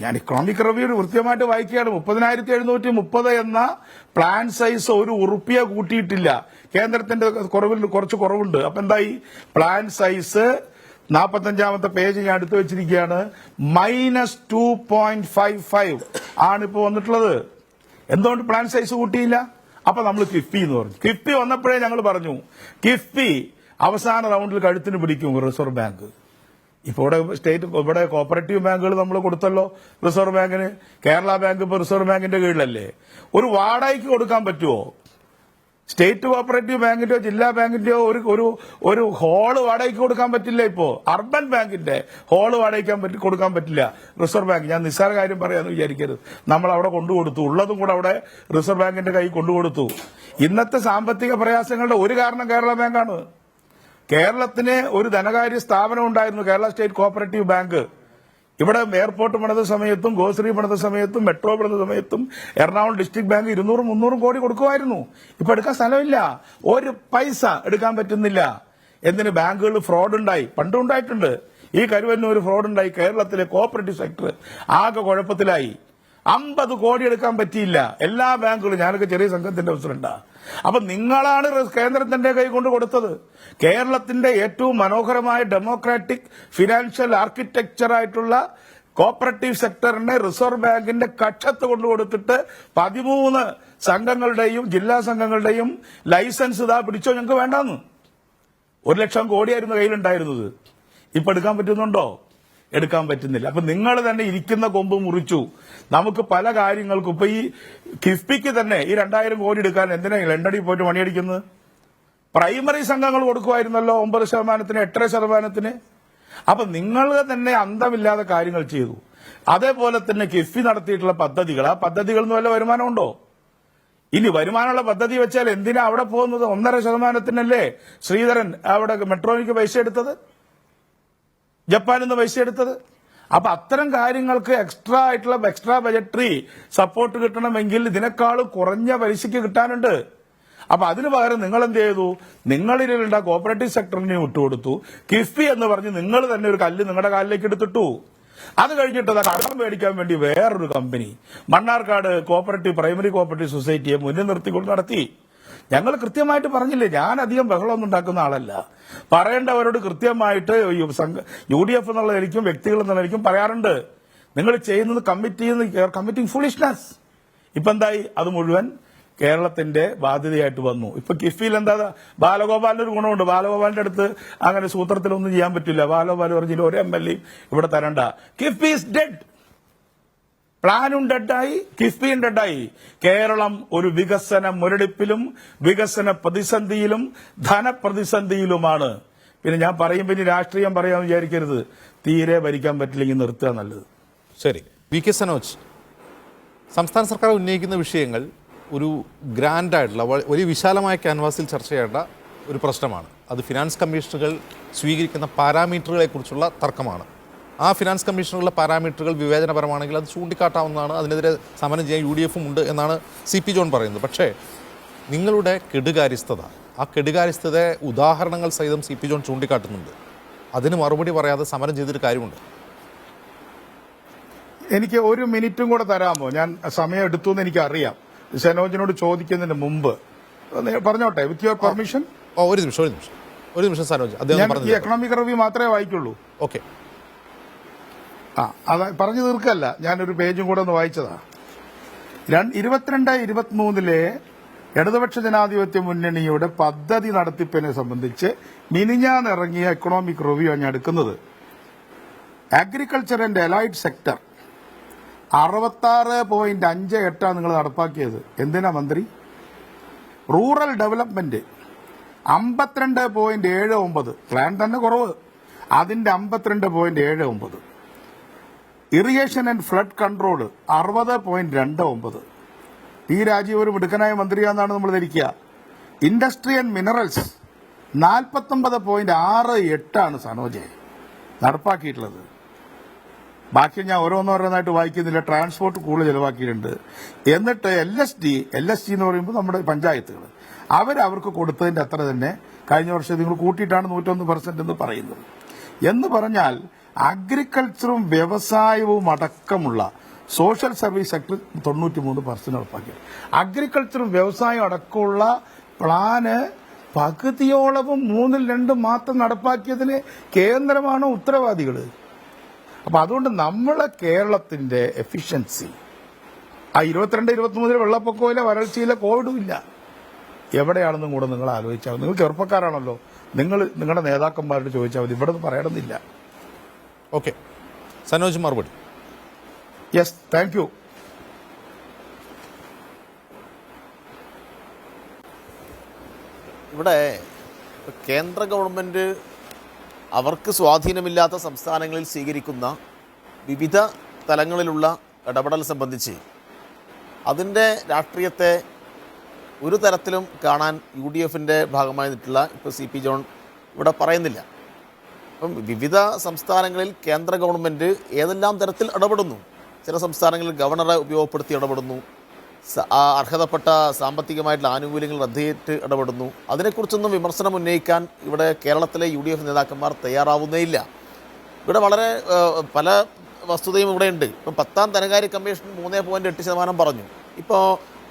ഞാൻ ഇക്കണോമിക് റിവ്യൂ കൃത്യമായിട്ട് വായിക്കുകയാണ്. 30,730 എന്ന പ്ലാൻ സൈസ് ₹1 കൂട്ടിയിട്ടില്ല. കേന്ദ്രത്തിന്റെ കുറച്ച് കുറവുണ്ട്. അപ്പൊ എന്തായി? പ്ലാൻ സൈസ് 45ാമത്തെ പേജ് ഞാൻ എടുത്തു വെച്ചിരിക്കുകയാണ്. -2.55 ആണ് ഇപ്പൊ വന്നിട്ടുള്ളത്. എന്തുകൊണ്ട് പ്ലാൻ സൈസ് കൂട്ടിയില്ല? അപ്പൊ നമ്മൾ കിഫ്ബി എന്ന് പറഞ്ഞു. കിഫ്ബി വന്നപ്പോഴേ ഞങ്ങൾ പറഞ്ഞു കിഫ്ബി അവസാന റൗണ്ടിൽ കഴുത്തിന് പിടിക്കും റിസർവ് ബാങ്ക്. ഇപ്പോൾ ഇവിടെ കോപ്പറേറ്റീവ് ബാങ്കുകൾ നമ്മൾ കൊടുത്തല്ലോ റിസർവ് ബാങ്കിന്. കേരള ബാങ്ക് ഇപ്പൊ റിസർവ് ബാങ്കിന്റെ കീഴിലല്ലേ. ഒരു വാടകയ്ക്ക് കൊടുക്കാൻ പറ്റുമോ? സ്റ്റേറ്റ് കോപ്പറേറ്റീവ് ബാങ്കിന്റെയോ ജില്ലാ ബാങ്കിന്റെയോ ഒരു ഹോള് വാടകയ്ക്ക് കൊടുക്കാൻ പറ്റില്ല. ഇപ്പോ അർബൻ ബാങ്കിന്റെ ഹോള് വാടകയ്ക്ക് കൊടുക്കാൻ പറ്റില്ല റിസർവ് ബാങ്ക്. ഞാൻ നിസ്സാര കാര്യം പറയാന്ന് വിചാരിക്കരുത്. നമ്മൾ അവിടെ കൊണ്ടുകൊടുത്തു, ഉള്ളതും കൂടെ അവിടെ റിസർവ് ബാങ്കിന്റെ കൈ കൊണ്ടുകൊടുത്തു. ഇന്നത്തെ സാമ്പത്തിക പ്രയാസങ്ങളുടെ ഒരു കാരണം കേരള ബാങ്കാണ്. കേരളത്തിന് ഒരു ധനകാര്യ സ്ഥാപനം ഉണ്ടായിരുന്നു, കേരള സ്റ്റേറ്റ് കോപ്പറേറ്റീവ് ബാങ്ക്. ഇവിടെ എയർപോർട്ട് പണിത സമയത്തും ഗോശ്രീ പണിത സമയത്തും മെട്രോ പണിത സമയത്തും എറണാകുളം ഡിസ്ട്രിക്ട് ബാങ്ക് 200-300 കോടി കൊടുക്കുമായിരുന്നു. ഇപ്പൊ എടുക്കാൻ സ്ഥലമില്ല, ഒരു പൈസ എടുക്കാൻ പറ്റുന്നില്ല. എന്തിന്? ബാങ്കുകൾ ഫ്രോഡ് ഉണ്ടായി, പണ്ടും ഉണ്ടായിട്ടുണ്ട്. ഈ കരുവന്നൂർ ഫ്രോഡ് ഉണ്ടായി. കേരളത്തിലെ കോപ്പറേറ്റീവ് സെക്ടർ ആകെ കുഴപ്പത്തിലായി. 50 കോടി എടുക്കാൻ പറ്റിയില്ല എല്ലാ ബാങ്കുകളും. ഞാനൊക്കെ ചെറിയ സംഘത്തിന്റെ പ്രസിഡന്റാ. അപ്പൊ നിങ്ങളാണ് കേന്ദ്രത്തിന്റെ കൈ കൊണ്ട് കൊടുത്തത്. കേരളത്തിന്റെ ഏറ്റവും മനോഹരമായ ഡെമോക്രാറ്റിക് ഫിനാൻഷ്യൽ ആർക്കിടെക്ചർ ആയിട്ടുള്ള കോപ്പറേറ്റീവ് സെക്ടറിനെ റിസർവ് ബാങ്കിന്റെ കക്ഷത്ത് കൊണ്ടുകൊടുത്തിട്ട് 13 സംഘങ്ങളുടെയും ജില്ലാ സംഘങ്ങളുടെയും ലൈസൻസ് ഇതാ പിടിച്ചോ, ഞങ്ങൾക്ക് വേണ്ടാന്ന്. 1 ലക്ഷം കോടിയായിരുന്നു കയ്യിലുണ്ടായിരുന്നത്. ഇപ്പൊ എടുക്കാൻ പറ്റുന്നുണ്ടോ? എടുക്കാൻ പറ്റുന്നില്ല. അപ്പൊ നിങ്ങൾ തന്നെ ഇരിക്കുന്ന കൊമ്പ് മുറിച്ചു. നമുക്ക് പല കാര്യങ്ങൾക്കും ഇപ്പൊ ഈ കിഫ്ബിക്ക് തന്നെ ഈ 2000 കോടി എടുക്കാൻ എന്തിനാ ലണ്ടനിൽ പോയിട്ട് പണിയടിക്കുന്നത്? പ്രൈമറി സംഘങ്ങൾ കൊടുക്കുമായിരുന്നല്ലോ 9%, 8%. അപ്പൊ നിങ്ങൾ തന്നെ അന്തമില്ലാതെ കാര്യങ്ങൾ ചെയ്തു. അതേപോലെ തന്നെ കിഫ്ബി നടത്തിയിട്ടുള്ള പദ്ധതികൾ, ആ പദ്ധതികളിൽ നിന്ന് വല്ല വരുമാനമുണ്ടോ? ഇനി വരുമാനമുള്ള പദ്ധതി വെച്ചാൽ എന്തിനാ അവിടെ പോകുന്നത്? 1.5%-നല്ലേ ശ്രീധരൻ അവിടെ മെട്രോയ്ക്ക് പൈസ എടുത്തത്? ജപ്പാനിൽ നിന്ന് പൈസ എടുത്തത്. അപ്പൊ അത്തരം കാര്യങ്ങൾക്ക് എക്സ്ട്രാ ബജറ്ററി സപ്പോർട്ട് കിട്ടണമെങ്കിൽ ഇതിനേക്കാളും കുറഞ്ഞ പലിശയ്ക്ക് കിട്ടാനുണ്ട്. അപ്പൊ അതിന് പകരം നിങ്ങൾ എന്ത് ചെയ്തു? നിങ്ങളിലുള്ള കോപ്പറേറ്റീവ് സെക്ടറിനെ വിട്ടുകൊടുത്തു. കിഫ്ബി എന്ന് പറഞ്ഞ് നിങ്ങൾ തന്നെ ഒരു കല്ല് നിങ്ങളുടെ കാലിലേക്ക് എടുത്തിട്ടു. അത് കഴിഞ്ഞിട്ട് കടം മേടിക്കാൻ വേണ്ടി വേറൊരു കമ്പനി മണ്ണാർക്കാട് പ്രൈമറി കോപ്പറേറ്റീവ് സൊസൈറ്റിയെ മുന്നിൽ നിർത്തിക്കൊണ്ട് നടത്തി. ഞങ്ങൾ കൃത്യമായിട്ട് പറഞ്ഞില്ലേ, ഞാൻ അധികം ബഹളമൊന്നും ഉണ്ടാക്കുന്ന ആളല്ല. പറയേണ്ടവരോട് കൃത്യമായിട്ട് UDF എന്നുള്ള എനിക്കും വ്യക്തികൾ എന്നുള്ള എനിക്കും പറയാറുണ്ട്. നിങ്ങൾ ചെയ്യുന്നത് കമ്മിറ്റിംഗ് ഫുളിഷ്നെസ്. ഇപ്പൊ എന്തായി? അത് മുഴുവൻ കേരളത്തിന്റെ ബാധ്യതയായിട്ട് വന്നു. ഇപ്പൊ കിഫ്ബിയിൽ എന്താ, ബാലഗോപാലിന്റെ ഒരു ഗുണമുണ്ട്. ബാലഗോപാലിന്റെ അടുത്ത് അങ്ങനെ സൂത്രത്തിലൊന്നും ചെയ്യാൻ പറ്റില്ല. ബാലഗോപാൽ പറഞ്ഞില്ല ഒരു MLA ഇവിടെ തരണ്ട. KIIFB is dead. പ്ലാനും ഡെഡായി, കിഫ്ബിയും ഡെഡായി. കേരളം ഒരു വികസന മുരടിപ്പിലും വികസന പ്രതിസന്ധിയിലും ധനപ്രതിസന്ധിയിലുമാണ്. പിന്നെ ഞാൻ പറയുമ്പോൾ ഇനി രാഷ്ട്രീയം പറയാമെന്ന് വിചാരിക്കരുത്. തീരെ ഭരിക്കാൻ പറ്റില്ലെങ്കിൽ നിർത്തുക നല്ലത്. ശരി. VK സനോജ്, സംസ്ഥാന സർക്കാർ ഉന്നയിക്കുന്ന വിഷയങ്ങൾ ഒരു ഗ്രാൻഡായിട്ടുള്ള വലിയ വിശാലമായ ക്യാൻവാസിൽ ചർച്ച ചെയ്യേണ്ട ഒരു പ്രശ്നമാണ്. അത് ഫിനാൻസ് കമ്മീഷനുകൾ സ്വീകരിക്കുന്ന പാരാമീറ്ററുകളെക്കുറിച്ചുള്ള തർക്കമാണ്. ആ ഫിനാൻസ് കമ്മീഷനുകളുടെ പാരാമീറ്ററുകൾ വിവേചനപരമാണെങ്കിൽ അത് ചൂണ്ടിക്കാട്ടാവുന്നതാണ്. അതിനെതിരെ സമരം ചെയ്യാൻ UDF ഉണ്ട് എന്നാണ് CP ജോൺ പറയുന്നത്. പക്ഷേ നിങ്ങളുടെ കെടുകാര്യസ്ഥത, ആ കെടുകാര്യസ്ഥതയെ ഉദാഹരണങ്ങൾ സഹിതം CP ജോൺ ചൂണ്ടിക്കാട്ടുന്നുണ്ട്. അതിന് മറുപടി പറയാതെ സമരം ചെയ്തൊരു കാര്യമുണ്ട്. എനിക്ക് ഒരു മിനിറ്റും കൂടെ തരാമോ? ഞാൻ സമയം എടുത്തു എന്ന് എനിക്കറിയാം. സനോജിനോട് ചോദിക്കുന്നതിന് മുമ്പ് പറഞ്ഞോട്ടെ, വിത്ത് യുവർ പെർമിഷൻ. ഒരു നിമിഷം സനോജ്, അദ്ദേഹം ഞാൻ ഈ എക്കണോമിക് റിവ്യൂ മാത്രമേ വായിക്കുള്ളൂ. ഓക്കെ. അത് പറഞ്ഞു തീർക്കല്ല, ഞാനൊരു പേജും കൂടെ ഒന്ന് വായിച്ചതാ. 22-23 ഇടതുപക്ഷ ജനാധിപത്യ മുന്നണിയുടെ പദ്ധതി നടത്തിപ്പിനെ സംബന്ധിച്ച് മിനിഞ്ഞാന്നിറങ്ങിയ എക്കണോമിക് റിവ്യൂ ഞാൻ എടുക്കുന്നത്. അഗ്രികൾച്ചർ ആൻഡ് അലൈഡ് സെക്ടർ 66.58 നിങ്ങൾ നടപ്പാക്കിയത്. എന്തിനാ മന്ത്രി? റൂറൽ ഡെവലപ്മെന്റ് 52.79, പ്ലാൻ തന്നെ കുറവ്, അതിന്റെ 52.79. Irrigation and flood control 60.29. Rajeev ഒരു മിടുക്കനായ മന്ത്രിയാണെന്നാണ് നമ്മൾ ധരിക്കുക. ഇൻഡസ്ട്രി ആൻഡ് മിനറൽസ് 49.68 സനോജെ നടപ്പാക്കിയിട്ടുള്ളത്. ബാക്കി ഞാൻ ഓരോന്നായിട്ട് വായിക്കുന്നില്ല. ട്രാൻസ്പോർട്ട് കൂടുതൽ ചെലവാക്കിയിട്ടുണ്ട്. എന്നിട്ട് LSD എന്ന് പറയുമ്പോൾ നമ്മുടെ പഞ്ചായത്തുകൾ അവർക്ക് കൊടുത്തതിന്റെ അത്ര തന്നെ കഴിഞ്ഞ വർഷം നിങ്ങൾ കൂട്ടിയിട്ടാണ് 101% എന്ന് പറയുന്നത്. എന്ന് പറഞ്ഞാൽ അഗ്രികൾച്ചറും വ്യവസായവും അടക്കമുള്ള സോഷ്യൽ സർവീസ് സെക്ടർ 93% നടപ്പാക്കി. അഗ്രികൾച്ചറും വ്യവസായവും അടക്കമുള്ള പ്ലാന് പകുതിയോളവും 2/3 മാത്രം നടപ്പാക്കിയതിന് കേന്ദ്രമാണ് ഉത്തരവാദികൾ. അപ്പൊ അതുകൊണ്ട് നമ്മളെ കേരളത്തിന്റെ എഫിഷ്യൻസി ആ 22-23 വെള്ളപ്പൊക്കമില്ല, വരൾച്ചയില്ല, കോവിഡും ഇല്ല. എവിടെയാണെന്നും കൂടെ നിങ്ങൾ ആലോചിച്ചാൽ, നിങ്ങൾ ചെറുപ്പക്കാരാണല്ലോ, നിങ്ങളുടെ നേതാക്കന്മാരോട് ചോദിച്ചാൽ മതി, ഇവിടെ പറയണമെന്നില്ല. ഓക്കെ. സനോജ് മറുപടി. Yes, thank you. ഇവിടെ കേന്ദ്ര ഗവൺമെന്റ് അവർക്ക് സ്വാധീനമില്ലാത്ത സംസ്ഥാനങ്ങളിൽ സ്വീകരിക്കുന്ന വിവിധ തലങ്ങളിലുള്ള ഇടപെടൽ സംബന്ധിച്ച് അതിൻ്റെ രാഷ്ട്രീയത്തെ ഒരു തരത്തിലും കാണാൻ UDFന്റെ ഭാഗമായി നിന്നിട്ടുള്ള ഇപ്പോൾ CP ജോൺ ഇവിടെ പറയുന്നില്ല. അപ്പം വിവിധ സംസ്ഥാനങ്ങളിൽ കേന്ദ്ര ഗവൺമെൻറ് ഏതെല്ലാം തരത്തിൽ ഇടപെടുന്നു. ചില സംസ്ഥാനങ്ങളിൽ ഗവർണറെ ഉപയോഗപ്പെടുത്തി ഇടപെടുന്നു, അർഹതപ്പെട്ട സാമ്പത്തികമായിട്ടുള്ള ആനുകൂല്യങ്ങൾ റദ്ദായിട്ട് ഇടപെടുന്നു. അതിനെക്കുറിച്ചൊന്നും വിമർശനം ഉന്നയിക്കാൻ ഇവിടെ കേരളത്തിലെ UDF നേതാക്കന്മാർ തയ്യാറാവുന്നേയില്ല. ഇവിടെ വളരെ പല വസ്തുതയും ഇവിടെയുണ്ട്. ഇപ്പം 10ാം ധനകാര്യ കമ്മീഷൻ 3.8% പറഞ്ഞു. ഇപ്പോൾ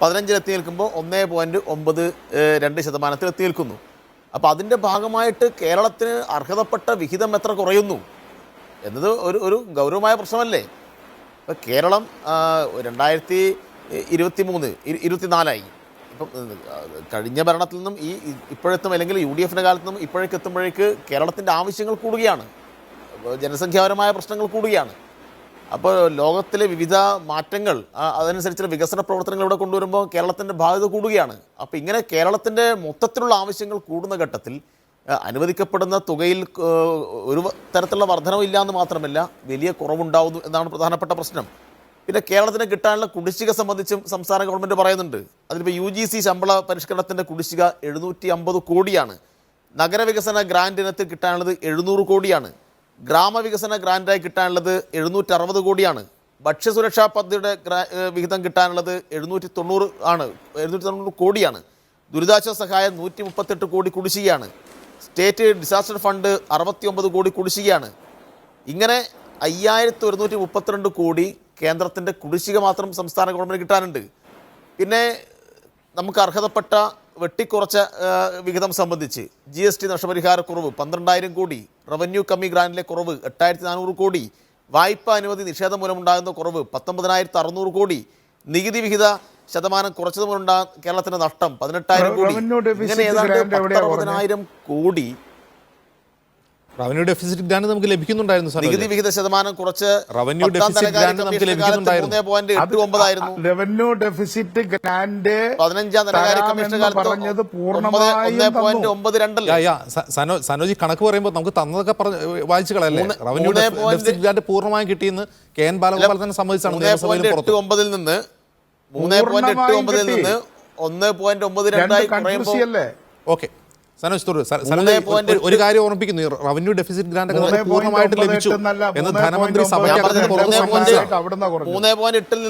15 എത്തി നിൽക്കുമ്പോൾ 1.92% എത്തി നിൽക്കുന്നു. അപ്പോൾ അതിൻ്റെ ഭാഗമായിട്ട് കേരളത്തിന് അർഹതപ്പെട്ട വിഹിതം എത്ര കുറയുന്നു എന്നത് ഒരു ഗൗരവമായ പ്രശ്നമല്ലേ? ഇപ്പോൾ കേരളം 2023-24 ഇപ്പം കഴിഞ്ഞ ഭരണത്തിൽ നിന്നും ഇപ്പോഴെത്തും അല്ലെങ്കിൽ UDFന്റെ കാലത്ത് നിന്നും ഇപ്പോഴേക്ക് എത്തുമ്പോഴേക്ക് കേരളത്തിൻ്റെ ആവശ്യങ്ങൾ കൂടുകയാണ്, ജനസംഖ്യാപരമായ പ്രശ്നങ്ങൾ കൂടുകയാണ്. അപ്പോൾ ലോകത്തിലെ വിവിധ മാറ്റങ്ങൾ അതനുസരിച്ചുള്ള വികസന പ്രവർത്തനങ്ങൾ ഇവിടെ കൊണ്ടുവരുമ്പോൾ കേരളത്തിൻ്റെ ബാധ്യത കൂടുകയാണ്. അപ്പോൾ ഇങ്ങനെ കേരളത്തിൻ്റെ മൊത്തത്തിലുള്ള ആവശ്യങ്ങൾ കൂടുന്ന ഘട്ടത്തിൽ അനുവദിക്കപ്പെടുന്ന തുകയിൽ ഒരു തരത്തിലുള്ള വർധനവില്ല എന്ന് മാത്രമല്ല വലിയ കുറവുണ്ടാവുന്നു എന്നാണ് പ്രധാനപ്പെട്ട പ്രശ്നം. പിന്നെ കേരളത്തിന് കിട്ടാനുള്ള കുടിശ്ശിക സംബന്ധിച്ചും സംസ്ഥാന ഗവൺമെൻറ് പറയുന്നുണ്ട്. അതിലിപ്പോൾ UGC ശമ്പള പരിഷ്കരണത്തിൻ്റെ കുടിശ്ശിക 750 കോടിയാണ്. നഗരവികസന ഗ്രാന്റ് ഇനത്തിൽ കിട്ടാനുള്ളത് 700 കോടിയാണ്. ഗ്രാമവികസന ഗ്രാൻഡായി കിട്ടാനുള്ളത് 760 കോടിയാണ്. ഭക്ഷ്യസുരക്ഷാ പദ്ധതിയുടെ വിഹിതം കിട്ടാനുള്ളത് 790 ആണ്, 790 കോടിയാണ്. ദുരിതാശ്വാസ സഹായം 138 കോടി കുടിശ്ശികയാണ്. സ്റ്റേറ്റ് ഡിസാസ്റ്റർ ഫണ്ട് 69 കോടി കുടിശ്ശികയാണ്. ഇങ്ങനെ 5132 കോടി കേന്ദ്രത്തിൻ്റെ കുടിശ്ശിക മാത്രം സംസ്ഥാന ഗവൺമെൻറ് കിട്ടാനുണ്ട്. പിന്നെ നമുക്ക് അർഹതപ്പെട്ട വെട്ടിക്കുറച്ച വിഹിതം സംബന്ധിച്ച് GST നഷ്ടപരിഹാരക്കുറവ് 12,000 കോടി, റവന്യൂ കമ്മി ഗ്രാൻഡിലെ കുറവ് 8400 കോടി, വായ്പാ അനുമതി നിഷേധം മൂലമുണ്ടാകുന്ന കുറവ് 19,600 കോടി, നികുതി വിഹിത ശതമാനം കുറച്ചത് മൂലമുണ്ടാകുന്ന കേരളത്തിന്റെ നഷ്ടം 18,000 കോടി, ഇങ്ങനെ ഏതാണ്ട് 19,000 കോടി റവന്യൂ ഡെഫിസിറ്റ് ഗ്രാന്റ് നമുക്ക് ലഭിക്കുന്നുണ്ടായിരുന്നു. നികുതി വിഹിത ശതമാനം കുറച്ച് റവന്യൂ ഡെഫിസിറ്റ് ഗ്രാന്റ് നമുക്ക് ലഭിക്കുന്നുണ്ടായിരുന്നു. 3.89 ആയിരുന്നു. റവന്യൂ ഡെഫിസിറ്റ് ഗ്രാന്റ് 15ാം ധനകാര്യ കമ്മീഷൻ കാലത്ത് 1.92. സനോജി കണക്ക് പറയുമ്പോൾ നമുക്ക് തന്നതൊക്കെ വായിച്ചു കളയല്ലേ. റവന്യൂ ഡെഫിസിറ്റ് ഗ്രാന്റ് പൂർണ്ണമായും കിട്ടിയെന്ന് KN ബാലഗോപാൽ തന്നെ സമ്മതിച്ചാണ് നിയമസഭയിൽ പുറത്ത്. 3.89 നിന്ന് 3.89 നിന്ന് 1.92 കുറയുമ്പോൾ ഓക്കെ സനോജ് ഒരു കാര്യം ഓർമ്മിപ്പിക്കുന്നു, റവന്യൂ ഡെഫിസിറ്റ് ഗ്രാന്റ് ഒക്കെ പൂർണ്ണമായിട്ട് ലഭിച്ചു എന്ന് ധനമന്ത്രി സഭയ്ക്ക് 3.8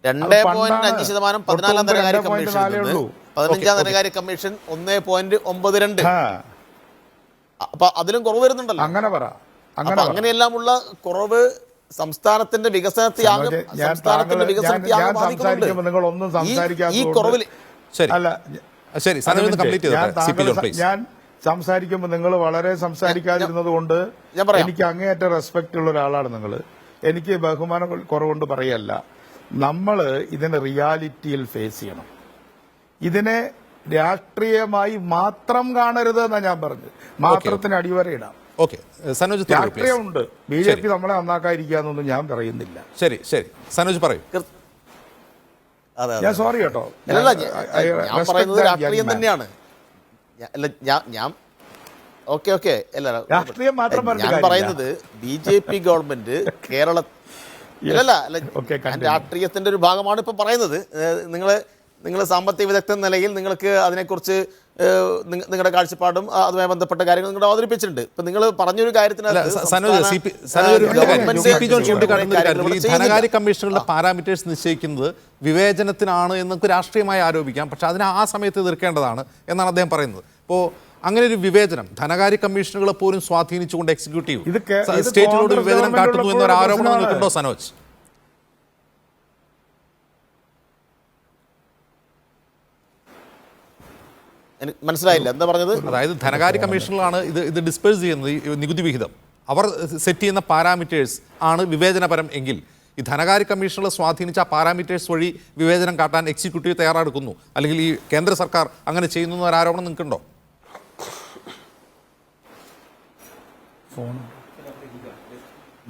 2.5% 14ാം ധനകാര്യ കമ്മീഷൻ, 15ാം ധനകാര്യ കമ്മീഷൻ 1.92. അപ്പൊ അതിലും കുറവ് വരുന്നുണ്ടല്ലോ. അങ്ങനെയെല്ലാമുള്ള കുറവ് സംസ്ഥാനത്തിന്റെ വികസനത്തെയാകും ഈ കുറവിൽ. ഞാൻ സംസാരിക്കുമ്പോൾ നിങ്ങൾ വളരെ സംസാരിക്കാതിരുന്നത് കൊണ്ട് എനിക്ക് അങ്ങേയറ്റ റെസ്പെക്ട് ഉള്ള ഒരാളാണ് നിങ്ങൾ. എനിക്ക് ബഹുമാനം കുറവുകൊണ്ട് പറയല്ല. നമ്മൾ ഇതിനെ റിയാലിറ്റിയിൽ ഫേസ് ചെയ്യണം. ഇതിനെ രാഷ്ട്രീയമായി മാത്രം കാണരുത് എന്നാണ് ഞാൻ പറഞ്ഞത്. മാത്രത്തിന് അടിവരയിടാം. രാഷ്ട്രീയമുണ്ട്. BJP നമ്മളെ നന്നാക്കാതിരിക്കാന്നൊന്നും ഞാൻ പറയുന്നില്ല. ശരി ശരി സനോജ് പറയൂ. ഞാൻ സോറി കേട്ടോ, ഞാൻ പറയുന്നത് രാഷ്ട്രീയം തന്നെയാണ്. രാഷ്ട്രീയം മാത്രം ഞാൻ പറയുന്നത് BJP ഗവൺമെന്റ് രാഷ്ട്രീയത്തിന്റെ ഒരു ഭാഗമാണ് ഇപ്പൊ പറയുന്നത്. നിങ്ങൾ സാമ്പത്തിക വിദഗ്ധ നിലയിൽ നിങ്ങൾക്ക് അതിനെക്കുറിച്ച് നിങ്ങളുടെ കാഴ്ചപ്പാടും അതുമായി ബന്ധപ്പെട്ട കാര്യങ്ങൾ നിങ്ങൾ അവതരിപ്പിച്ചിട്ടുണ്ട്. ഇപ്പൊ നിങ്ങൾ പറഞ്ഞൊരു കാര്യത്തിന് ധനകാര്യ കമ്മീഷനുകളുടെ പാരാമീറ്റേഴ്സ് നിശ്ചയിക്കുന്നത് വിവേചനത്തിനാണ് എന്നൊക്കെ രാഷ്ട്രീയമായി ആരോപിക്കാം, പക്ഷെ അതിനെ ആ സമയത്ത് എതിർക്കേണ്ടതാണ് എന്നാണ് അദ്ദേഹം പറയുന്നത്. ഇപ്പോൾ അങ്ങനെ ഒരു വിവേചനം ധനകാര്യ കമ്മീഷനുകളെ പോലും സ്വാധീനിച്ചുകൊണ്ട് എക്സിക്യൂട്ടീവ് സ്റ്റേറ്റിനോട് വിവേചനം കാട്ടുന്നു എന്നൊരു ആരോപണം നിങ്ങൾക്കുണ്ടോ സനോജ്? മനസ്സിലായില്ല എന്താ പറഞ്ഞത്? അതായത് ധനകാര്യ കമ്മീഷനിലാണ് ഇത് ഡിസ്പേഴ്സ് ചെയ്യുന്നത്, ഈ നികുതി വിഹിതം. അവർ സെറ്റ് ചെയ്യുന്ന പാരാമീറ്റേഴ്സ് ആണ് വിവേചനപരം എങ്കിൽ ഈ ധനകാര്യ കമ്മീഷനുകളെ സ്വാധീനിച്ച ആ പാരാമീറ്റേഴ്സ് വഴി വിവേചനം കാട്ടാൻ എക്സിക്യൂട്ടീവ് തയ്യാറെടുക്കുന്നു, അല്ലെങ്കിൽ ഈ കേന്ദ്ര സർക്കാർ അങ്ങനെ ചെയ്യുന്നു എന്നൊരു ആരോപണം നിങ്ങൾക്കുണ്ടോ?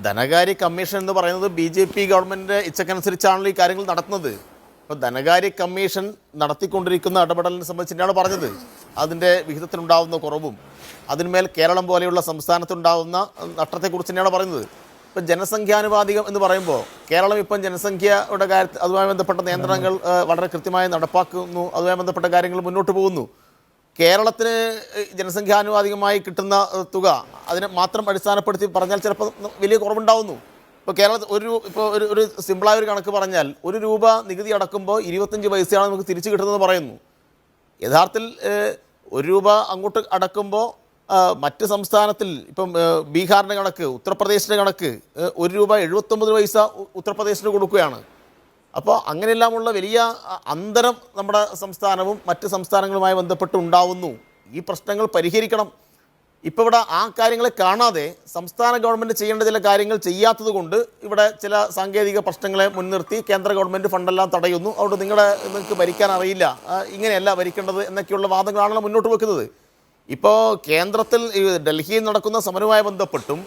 ധനകാര്യ കമ്മീഷൻ എന്ന് പറയുന്നത് BJP ഗവൺമെന്റിന്റെ ഇച്ഛക്കനുസരിച്ചാണല്ലോ ഈ കാര്യങ്ങൾ നടത്തുന്നത്. ഇപ്പോൾ ധനകാര്യ കമ്മീഷൻ നടത്തിക്കൊണ്ടിരിക്കുന്ന ഇടപെടലിനെ സംബന്ധിച്ചിട്ടാണ് പറഞ്ഞത്. അതിൻ്റെ വിഹിതത്തിനുണ്ടാകുന്ന കുറവും അതിന്മേൽ കേരളം പോലെയുള്ള സംസ്ഥാനത്തുണ്ടാകുന്ന നഷ്ടത്തെക്കുറിച്ച് തന്നെയാണ് പറയുന്നത്. ഇപ്പം ജനസംഖ്യാനുപാതികം എന്ന് പറയുമ്പോൾ കേരളം ഇപ്പം ജനസംഖ്യയുടെ കാര്യത്തിൽ അതുമായി ബന്ധപ്പെട്ട നിയന്ത്രണങ്ങൾ വളരെ കൃത്യമായി നടപ്പാക്കുന്നു, അതുമായി ബന്ധപ്പെട്ട കാര്യങ്ങൾ മുന്നോട്ട് പോകുന്നു. കേരളത്തിന് ജനസംഖ്യാനുപാതികമായി കിട്ടുന്ന തുക അതിനെ മാത്രം അടിസ്ഥാനപ്പെടുത്തി പറഞ്ഞാൽ ചിലപ്പോൾ വലിയ കുറവുണ്ടാവുന്നു. ഇപ്പോൾ കേരളത്തിൽ ഒരു സിമ്പിളായ ഒരു കണക്ക് പറഞ്ഞാൽ 1 രൂപ നികുതി അടക്കുമ്പോൾ 25 പൈസയാണ് നമുക്ക് തിരിച്ചു കിട്ടുന്നതെന്ന് പറയുന്നു. യഥാർത്ഥത്തിൽ 1 രൂപ അങ്ങോട്ട് അടക്കുമ്പോൾ മറ്റ് സംസ്ഥാനത്തിൽ ഇപ്പം ബീഹാറിൻ്റെ കണക്ക്, ഉത്തർപ്രദേശിൻ്റെ കണക്ക് 1 രൂപ 79 പൈസ ഉത്തർപ്രദേശിന് കൊടുക്കുകയാണ്. അപ്പോൾ അങ്ങനെയെല്ലാമുള്ള വലിയ അന്തരം നമ്മുടെ സംസ്ഥാനവും മറ്റ് സംസ്ഥാനങ്ങളുമായി ബന്ധപ്പെട്ട് ഉണ്ടാവുന്നു. ഈ പ്രശ്നങ്ങൾ പരിഹരിക്കണം. ഇപ്പോൾ ഇവിടെ ആ കാര്യങ്ങളെ കാണാതെ സംസ്ഥാന ഗവൺമെൻറ് ചെയ്യേണ്ട ചില കാര്യങ്ങൾ ചെയ്യാത്തത് കൊണ്ട് ഇവിടെ ചില സാങ്കേതിക പ്രശ്നങ്ങളെ മുൻനിർത്തി കേന്ദ്ര ഗവൺമെൻറ് ഫണ്ടെല്ലാം തടയുന്നു. അതുകൊണ്ട് നിങ്ങൾക്ക് ഭരിക്കാൻ അറിയില്ല, ഇങ്ങനെയല്ല ഭരിക്കേണ്ടത് എന്നൊക്കെയുള്ള വാദങ്ങളാണല്ലോ മുന്നോട്ട് വെക്കുന്നത്. ഇപ്പോൾ കേന്ദ്രത്തിൽ ഡൽഹിയിൽ നടക്കുന്ന സമരവുമായി ബന്ധപ്പെട്ടും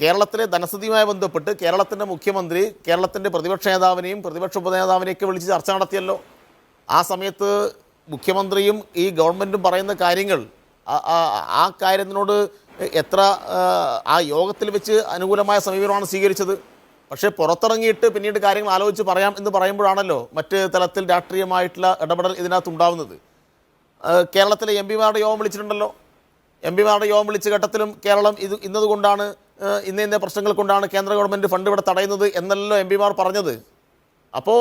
കേരളത്തിലെ ധനസ്ഥിതിയുമായി ബന്ധപ്പെട്ട് കേരളത്തിൻ്റെ മുഖ്യമന്ത്രി കേരളത്തിൻ്റെ പ്രതിപക്ഷ നേതാവിനെയും പ്രതിപക്ഷ ഉപനേതാവിനെയൊക്കെ വിളിച്ച് ചർച്ച നടത്തിയല്ലോ. ആ സമയത്ത് മുഖ്യമന്ത്രിയും ഈ ഗവൺമെൻറ്റും പറയുന്ന കാര്യങ്ങൾ ആ കാര്യത്തിനോട് എത്ര ആ യോഗത്തിൽ വെച്ച് അനുകൂലമായ സമീപനമാണ് സ്വീകരിച്ചത്. പക്ഷേ പുറത്തിറങ്ങിയിട്ട് പിന്നീട് കാര്യങ്ങൾ ആലോചിച്ച് പറയാം എന്ന് പറയുമ്പോഴാണല്ലോ മറ്റ് തലത്തിൽ രാഷ്ട്രീയമായിട്ടുള്ള ഇടപെടൽ ഇതിനകത്ത് ഉണ്ടാവുന്നത്. കേരളത്തിലെ എം പിമാരുടെ യോഗം വിളിച്ചിട്ടുണ്ടല്ലോ. എം പിമാരുടെ യോഗം വിളിച്ച ഘട്ടത്തിലും കേരളം ഇന്നതുകൊണ്ടാണ് ഇന്ന പ്രശ്നങ്ങൾ കൊണ്ടാണ് കേന്ദ്ര ഗവൺമെൻറ് ഫണ്ട് ഇവിടെ തടയുന്നത് എന്നല്ലോ എം പിമാർ പറഞ്ഞത്. അപ്പോൾ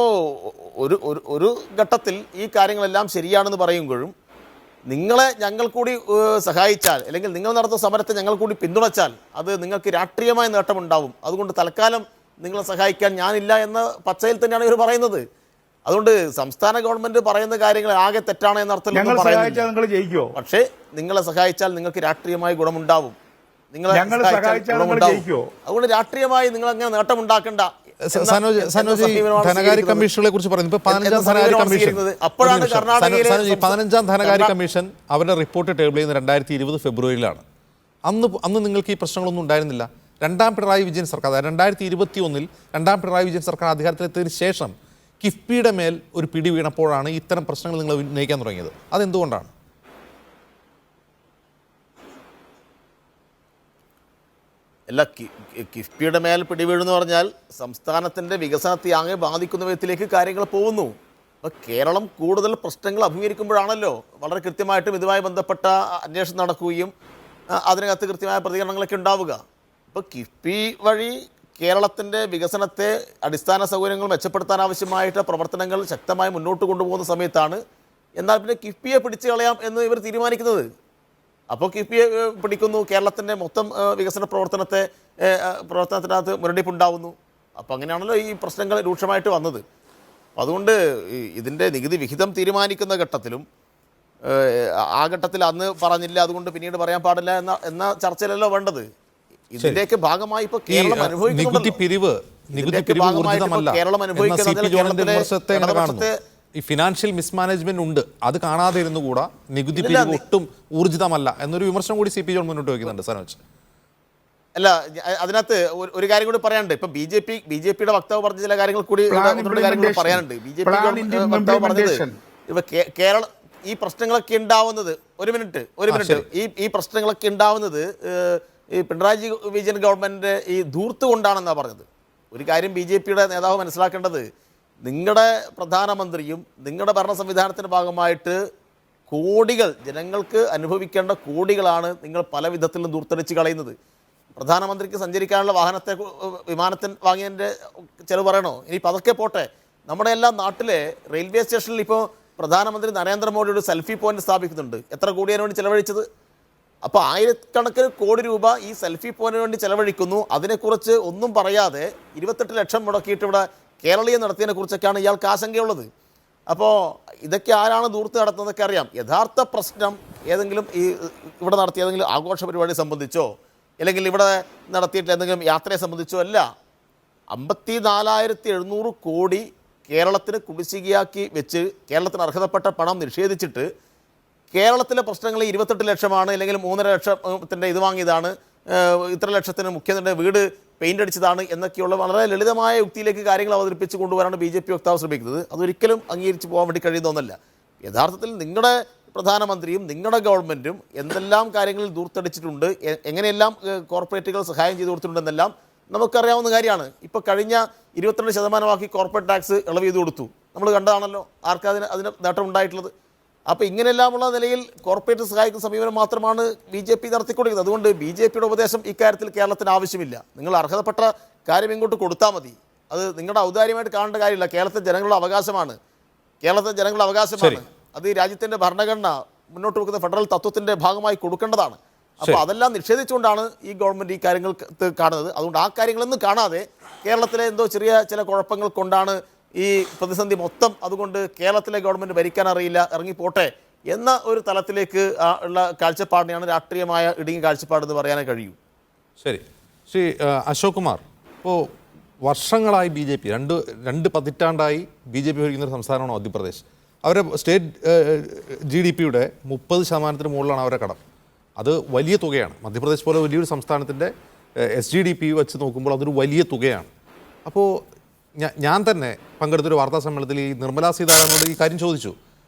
ഒരു ഘട്ടത്തിൽ ഈ കാര്യങ്ങളെല്ലാം ശരിയാണെന്ന് പറയുമ്പോഴും നിങ്ങളെ ഞങ്ങൾ കൂടി സഹായിച്ചാൽ, അല്ലെങ്കിൽ നിങ്ങൾ നടത്തുന്ന സമരത്തെ ഞങ്ങൾ കൂടി പിന്തുണച്ചാൽ അത് നിങ്ങൾക്ക് രാഷ്ട്രീയമായ നേട്ടമുണ്ടാവും. അതുകൊണ്ട് തൽക്കാലം നിങ്ങളെ സഹായിക്കാൻ ഞാനില്ല എന്ന പച്ചയിൽ തന്നെയാണ് ഇവർ പറയുന്നത്. അതുകൊണ്ട് സംസ്ഥാന ഗവൺമെന്റ് പറയുന്ന കാര്യങ്ങൾ ആകെ തെറ്റാണ് എന്ന അർത്ഥത്തിൽ പറയുന്നില്ല. പക്ഷേ നിങ്ങളെ സഹായിച്ചാൽ നിങ്ങൾക്ക് രാഷ്ട്രീയമായ ഗുണമുണ്ടാവും. നിങ്ങളെ അതുകൊണ്ട് രാഷ്ട്രീയമായി നിങ്ങൾ അങ്ങനെ നേട്ടമുണ്ടാക്കേണ്ട. സനോജ് ധനകാര്യ കമ്മീഷനെ കുറിച്ച് പറയുന്നത് ഇപ്പൊ 15ാം ധനകാര്യ കമ്മീഷൻ, അപ്പോഴാണ് കർണാടകയിലെ 15ാം ധനകാര്യ കമ്മീഷൻ അവരുടെ റിപ്പോർട്ട് ടേബിൾ ചെയ്യുന്ന 2020 ഫെബ്രുവരിയിലാണ്. അന്ന് നിങ്ങൾക്ക് ഈ പ്രശ്നങ്ങളൊന്നും ഉണ്ടായിരുന്നില്ല. രണ്ടാം പിണറായി വിജയൻ സർക്കാർ 2021 രണ്ടാം പിണറായി വിജയൻ സർക്കാർ അധികാരത്തിലെത്തിയതിനു ശേഷം കിഫ്ബിയുടെ മേൽ ഒരു പിടി വീണപ്പോഴാണ് ഇത്തരം പ്രശ്നങ്ങൾ നിങ്ങൾ ഉന്നയിക്കാൻ തുടങ്ങിയത്. അതെന്തുകൊണ്ടാണ്? അല്ല, കിഫ്ബിയുടെ മേൽ പിടിവീഴെന്ന് പറഞ്ഞാൽ സംസ്ഥാനത്തിൻ്റെ വികസനത്തെ ആകെ ബാധിക്കുന്ന വിധത്തിലേക്ക് കാര്യങ്ങൾ പോകുന്നു. അപ്പോൾ കേരളം കൂടുതൽ പ്രശ്നങ്ങൾ അഭിമുഖീകരിക്കുമ്പോഴാണല്ലോ വളരെ കൃത്യമായിട്ടും ഇതുമായി ബന്ധപ്പെട്ട അന്വേഷണം നടക്കുകയും അതിനകത്ത് കൃത്യമായ പ്രതികരണങ്ങളൊക്കെ ഉണ്ടാവുക. ഇപ്പോൾ കിഫ്ബി വഴി കേരളത്തിൻ്റെ വികസനത്തെ, അടിസ്ഥാന സൗകര്യങ്ങൾ മെച്ചപ്പെടുത്താൻ ആവശ്യമായിട്ട് പ്രവർത്തനങ്ങൾ ശക്തമായി മുന്നോട്ട് കൊണ്ടുപോകുന്ന സമയത്താണ് എന്നാൽ പിന്നെ കിഫ്ബിയെ പിടിച്ചു കളയാം എന്ന് ഇവർ തീരുമാനിക്കുന്നത്. അപ്പോൾ കിഫ്ബിയെ പിടിക്കുന്നു, കേരളത്തിൻ്റെ മൊത്തം വികസന പ്രവർത്തനത്തിനകത്ത് മുരടിപ്പുണ്ടാവുന്നു. അപ്പോൾ അങ്ങനെയാണല്ലോ ഈ പ്രശ്നങ്ങൾ രൂക്ഷമായിട്ട് വന്നത്. അതുകൊണ്ട് ഇതിൻ്റെ നികുതി വിഹിതം തീരുമാനിക്കുന്ന ഘട്ടത്തിലും ആ ഘട്ടത്തിൽ അന്ന് പറഞ്ഞില്ല, അതുകൊണ്ട് പിന്നീട് പറയാൻ പാടില്ല എന്ന ചർച്ചയിലല്ലോ വേണ്ടത്. ഇതിന്റെയൊക്കെ ഭാഗമായി ഇപ്പോൾ കേരളം അനുഭവിക്കുന്നുണ്ട്. ഈ ഫിനാൻഷ്യൽ മിസ്മാനേജ്മെന്റ് ഉണ്ട്, അത് കാണാതെ ഇരുന്നുകൂടാ, നികുതി പിരിവ് ഒട്ടും ഊർജിതമല്ല എന്നൊരു വിമർശനം കൂടി CPI ജോൺ മുന്നോട്ട് വയ്ക്കുന്നുണ്ട്. സനോജ്, അല്ല, അതിനകത്ത് ഒരു കാര്യം കൂടി പറയാനുണ്ട്. ഇപ്പൊ ബി ജെ പിയുടെ വക്താവ് പറഞ്ഞ ചില കാര്യങ്ങൾ കൂടി പറയാനുണ്ട്. BJP വക്താവ് പറഞ്ഞത് ഇപ്പൊ കേരള ഈ പ്രശ്നങ്ങളൊക്കെ ഉണ്ടാവുന്നത് ഈ പ്രശ്നങ്ങളൊക്കെ ഉണ്ടാവുന്നത് ഈ പിണറായി വിജയൻ ഗവൺമെന്റ് ഈ ധൂർത്ത് കൊണ്ടാണെന്നാണ് പറഞ്ഞത്. ഒരു കാര്യം BJPയുടെ നേതാവ് മനസ്സിലാക്കേണ്ടത്, നിങ്ങളുടെ പ്രധാനമന്ത്രിയും നിങ്ങളുടെ ഭരണ സംവിധാനത്തിൻ്റെ ഭാഗമായിട്ട് കോടികൾ, ജനങ്ങൾക്ക് അനുഭവിക്കേണ്ട കോടികളാണ് നിങ്ങൾ പല വിധത്തിലും ദൂർത്തടിച്ച് കളയുന്നത്. പ്രധാനമന്ത്രിക്ക് സഞ്ചരിക്കാനുള്ള വിമാനത്തിന് വാങ്ങിയതിൻ്റെ ചിലവ് പറയണോ? ഇനിയിപ്പോൾ അതൊക്കെ പോട്ടെ, നമ്മുടെ എല്ലാം നാട്ടിലെ റെയിൽവേ സ്റ്റേഷനിൽ ഇപ്പോൾ പ്രധാനമന്ത്രി നരേന്ദ്രമോദിയുടെ സെൽഫി പോയിന്റ് സ്ഥാപിക്കുന്നുണ്ട്. എത്ര കോടിയാണ് വേണ്ടി ചിലവഴിച്ചത്? അപ്പോൾ ആയിരക്കണക്കിന് കോടി രൂപ ഈ സെൽഫി പോയിന്റിന് വേണ്ടി ചിലവഴിക്കുന്നു. അതിനെക്കുറിച്ച് ഒന്നും പറയാതെ 28 ലക്ഷം മുടക്കിയിട്ട് ഇവിടെ കേരളീയം നടത്തിയതിനെ കുറിച്ചൊക്കെയാണ് ഇയാൾക്ക് ആശങ്കയുള്ളത്. അപ്പോൾ ഇതൊക്കെ ആരാണ് ദൂർത്ത് നടത്തുന്നതൊക്കെ അറിയാം. യഥാർത്ഥ പ്രശ്നം ഏതെങ്കിലും ഇവിടെ നടത്തിയ ഏതെങ്കിലും ആഘോഷ പരിപാടി സംബന്ധിച്ചോ അല്ലെങ്കിൽ ഇവിടെ നടത്തിയിട്ട് എന്തെങ്കിലും യാത്രയെ സംബന്ധിച്ചോ അല്ല. 54,700 കോടി കേരളത്തിന് കുടിശ്ശികയാക്കി വെച്ച് കേരളത്തിന് അർഹതപ്പെട്ട പണം നിഷേധിച്ചിട്ട് കേരളത്തിലെ പ്രശ്നങ്ങൾ 28 ലക്ഷമാണ്, അല്ലെങ്കിൽ 3.5 ലക്ഷത്തിൻ്റെ ഇത് വാങ്ങിയതാണ്, ഇത്ര ലക്ഷത്തിന് മുഖ്യമന്ത്രിയുടെ വീട് പെയിൻ്റ് അടിച്ചതാണ് എന്നൊക്കെയുള്ള വളരെ ലളിതമായ യുക്തിയിലേക്ക് കാര്യങ്ങൾ അവതരിപ്പിച്ച് കൊണ്ടുവരാണ് BJP വക്താവ് ശ്രമിക്കുന്നത്. അതൊരിക്കലും അംഗീകരിച്ച് പോകാൻ വേണ്ടി കഴിയുന്ന ഒന്നല്ല. യഥാർത്ഥത്തിൽ നിങ്ങളുടെ പ്രധാനമന്ത്രിയും നിങ്ങളുടെ ഗവൺമെൻറ്റും എന്തെല്ലാം കാര്യങ്ങളിൽ ദൂർത്തടിച്ചിട്ടുണ്ട്, എങ്ങനെയെല്ലാം കോർപ്പറേറ്റുകൾ സഹായം ചെയ്തു കൊടുത്തിട്ടുണ്ടെന്നെല്ലാം നമുക്കറിയാവുന്ന കാര്യമാണ്. ഇപ്പോൾ കഴിഞ്ഞ 22% കോർപ്പറേറ്റ് ടാക്സ് ഇളവ് ചെയ്ത് കൊടുത്തു, നമ്മൾ കണ്ടതാണല്ലോ. ആർക്കാ അതിന് നേട്ടം ഉണ്ടായിട്ടുള്ളത്? അപ്പോൾ ഇങ്ങനെയെല്ലാമുള്ള നിലയിൽ കോർപ്പറേറ്റ് സഹായിക്കുന്ന സമീപനം മാത്രമാണ് BJP നടത്തിക്കൊണ്ടിരിക്കുന്നത്. അതുകൊണ്ട് BJPയുടെ ഉപദേശം ഇക്കാര്യത്തിൽ കേരളത്തിന് ആവശ്യമില്ല. നിങ്ങൾ അർഹതപ്പെട്ട കാര്യം ഇങ്ങോട്ട് കൊടുത്താൽ മതി. അത് നിങ്ങളുടെ ഔദാര്യമായിട്ട് കാണേണ്ട കാര്യമില്ല. കേരളത്തിലെ ജനങ്ങളുടെ അവകാശമാണ്. അത് ഈ രാജ്യത്തിൻ്റെ ഭരണഘടന മുന്നോട്ട് വെക്കുന്ന ഫെഡറൽ തത്വത്തിൻ്റെ ഭാഗമായി കൊടുക്കേണ്ടതാണ്. അപ്പോൾ അതെല്ലാം നിഷേധിച്ചുകൊണ്ടാണ് ഈ ഗവൺമെൻറ് ഈ കാര്യങ്ങൾ കാണുന്നത്. അതുകൊണ്ട് ആ കാര്യങ്ങളൊന്നും കാണാതെ കേരളത്തിലെ എന്തോ ചില കുഴപ്പങ്ങൾ കൊണ്ടാണ് ഈ പ്രതിസന്ധി മൊത്തം, അതുകൊണ്ട് കേരളത്തിലെ ഗവൺമെൻറ് ഭരിക്കാൻ അറിയില്ല, ഇറങ്ങിപ്പോട്ടെ എന്ന ഒരു തലത്തിലേക്ക് ഉള്ള കാഴ്ചപ്പാടിനെയാണ് രാഷ്ട്രീയമായ ഇടുങ്ങിയ കാഴ്ചപ്പാടെന്ന് പറയാനേ കഴിയൂ. ശരി, ശ്രീ അശോക് കുമാർ, ഇപ്പോൾ വർഷങ്ങളായി BJP രണ്ട് പതിറ്റാണ്ടായി BJP ഭരിക്കുന്നൊരു സംസ്ഥാനമാണ് മധ്യപ്രദേശ്. അവരുടെ സ്റ്റേറ്റ് GDPയുടെ 30% മുകളിലാണ് അവരുടെ കടം. അത് വലിയ തുകയാണ്. മധ്യപ്രദേശ് പോലെ വലിയൊരു സംസ്ഥാനത്തിൻ്റെ SGDP വെച്ച് നോക്കുമ്പോൾ അതൊരു വലിയ തുകയാണ്. അപ്പോൾ ഞാൻ തന്നെ പങ്കെടുത്തൊരു വാർത്താ സമ്മേളനത്തിൽ ഈ നിർമ്മലാ സീതാരാമനോട് ഈ കാര്യം ചോദിച്ചു.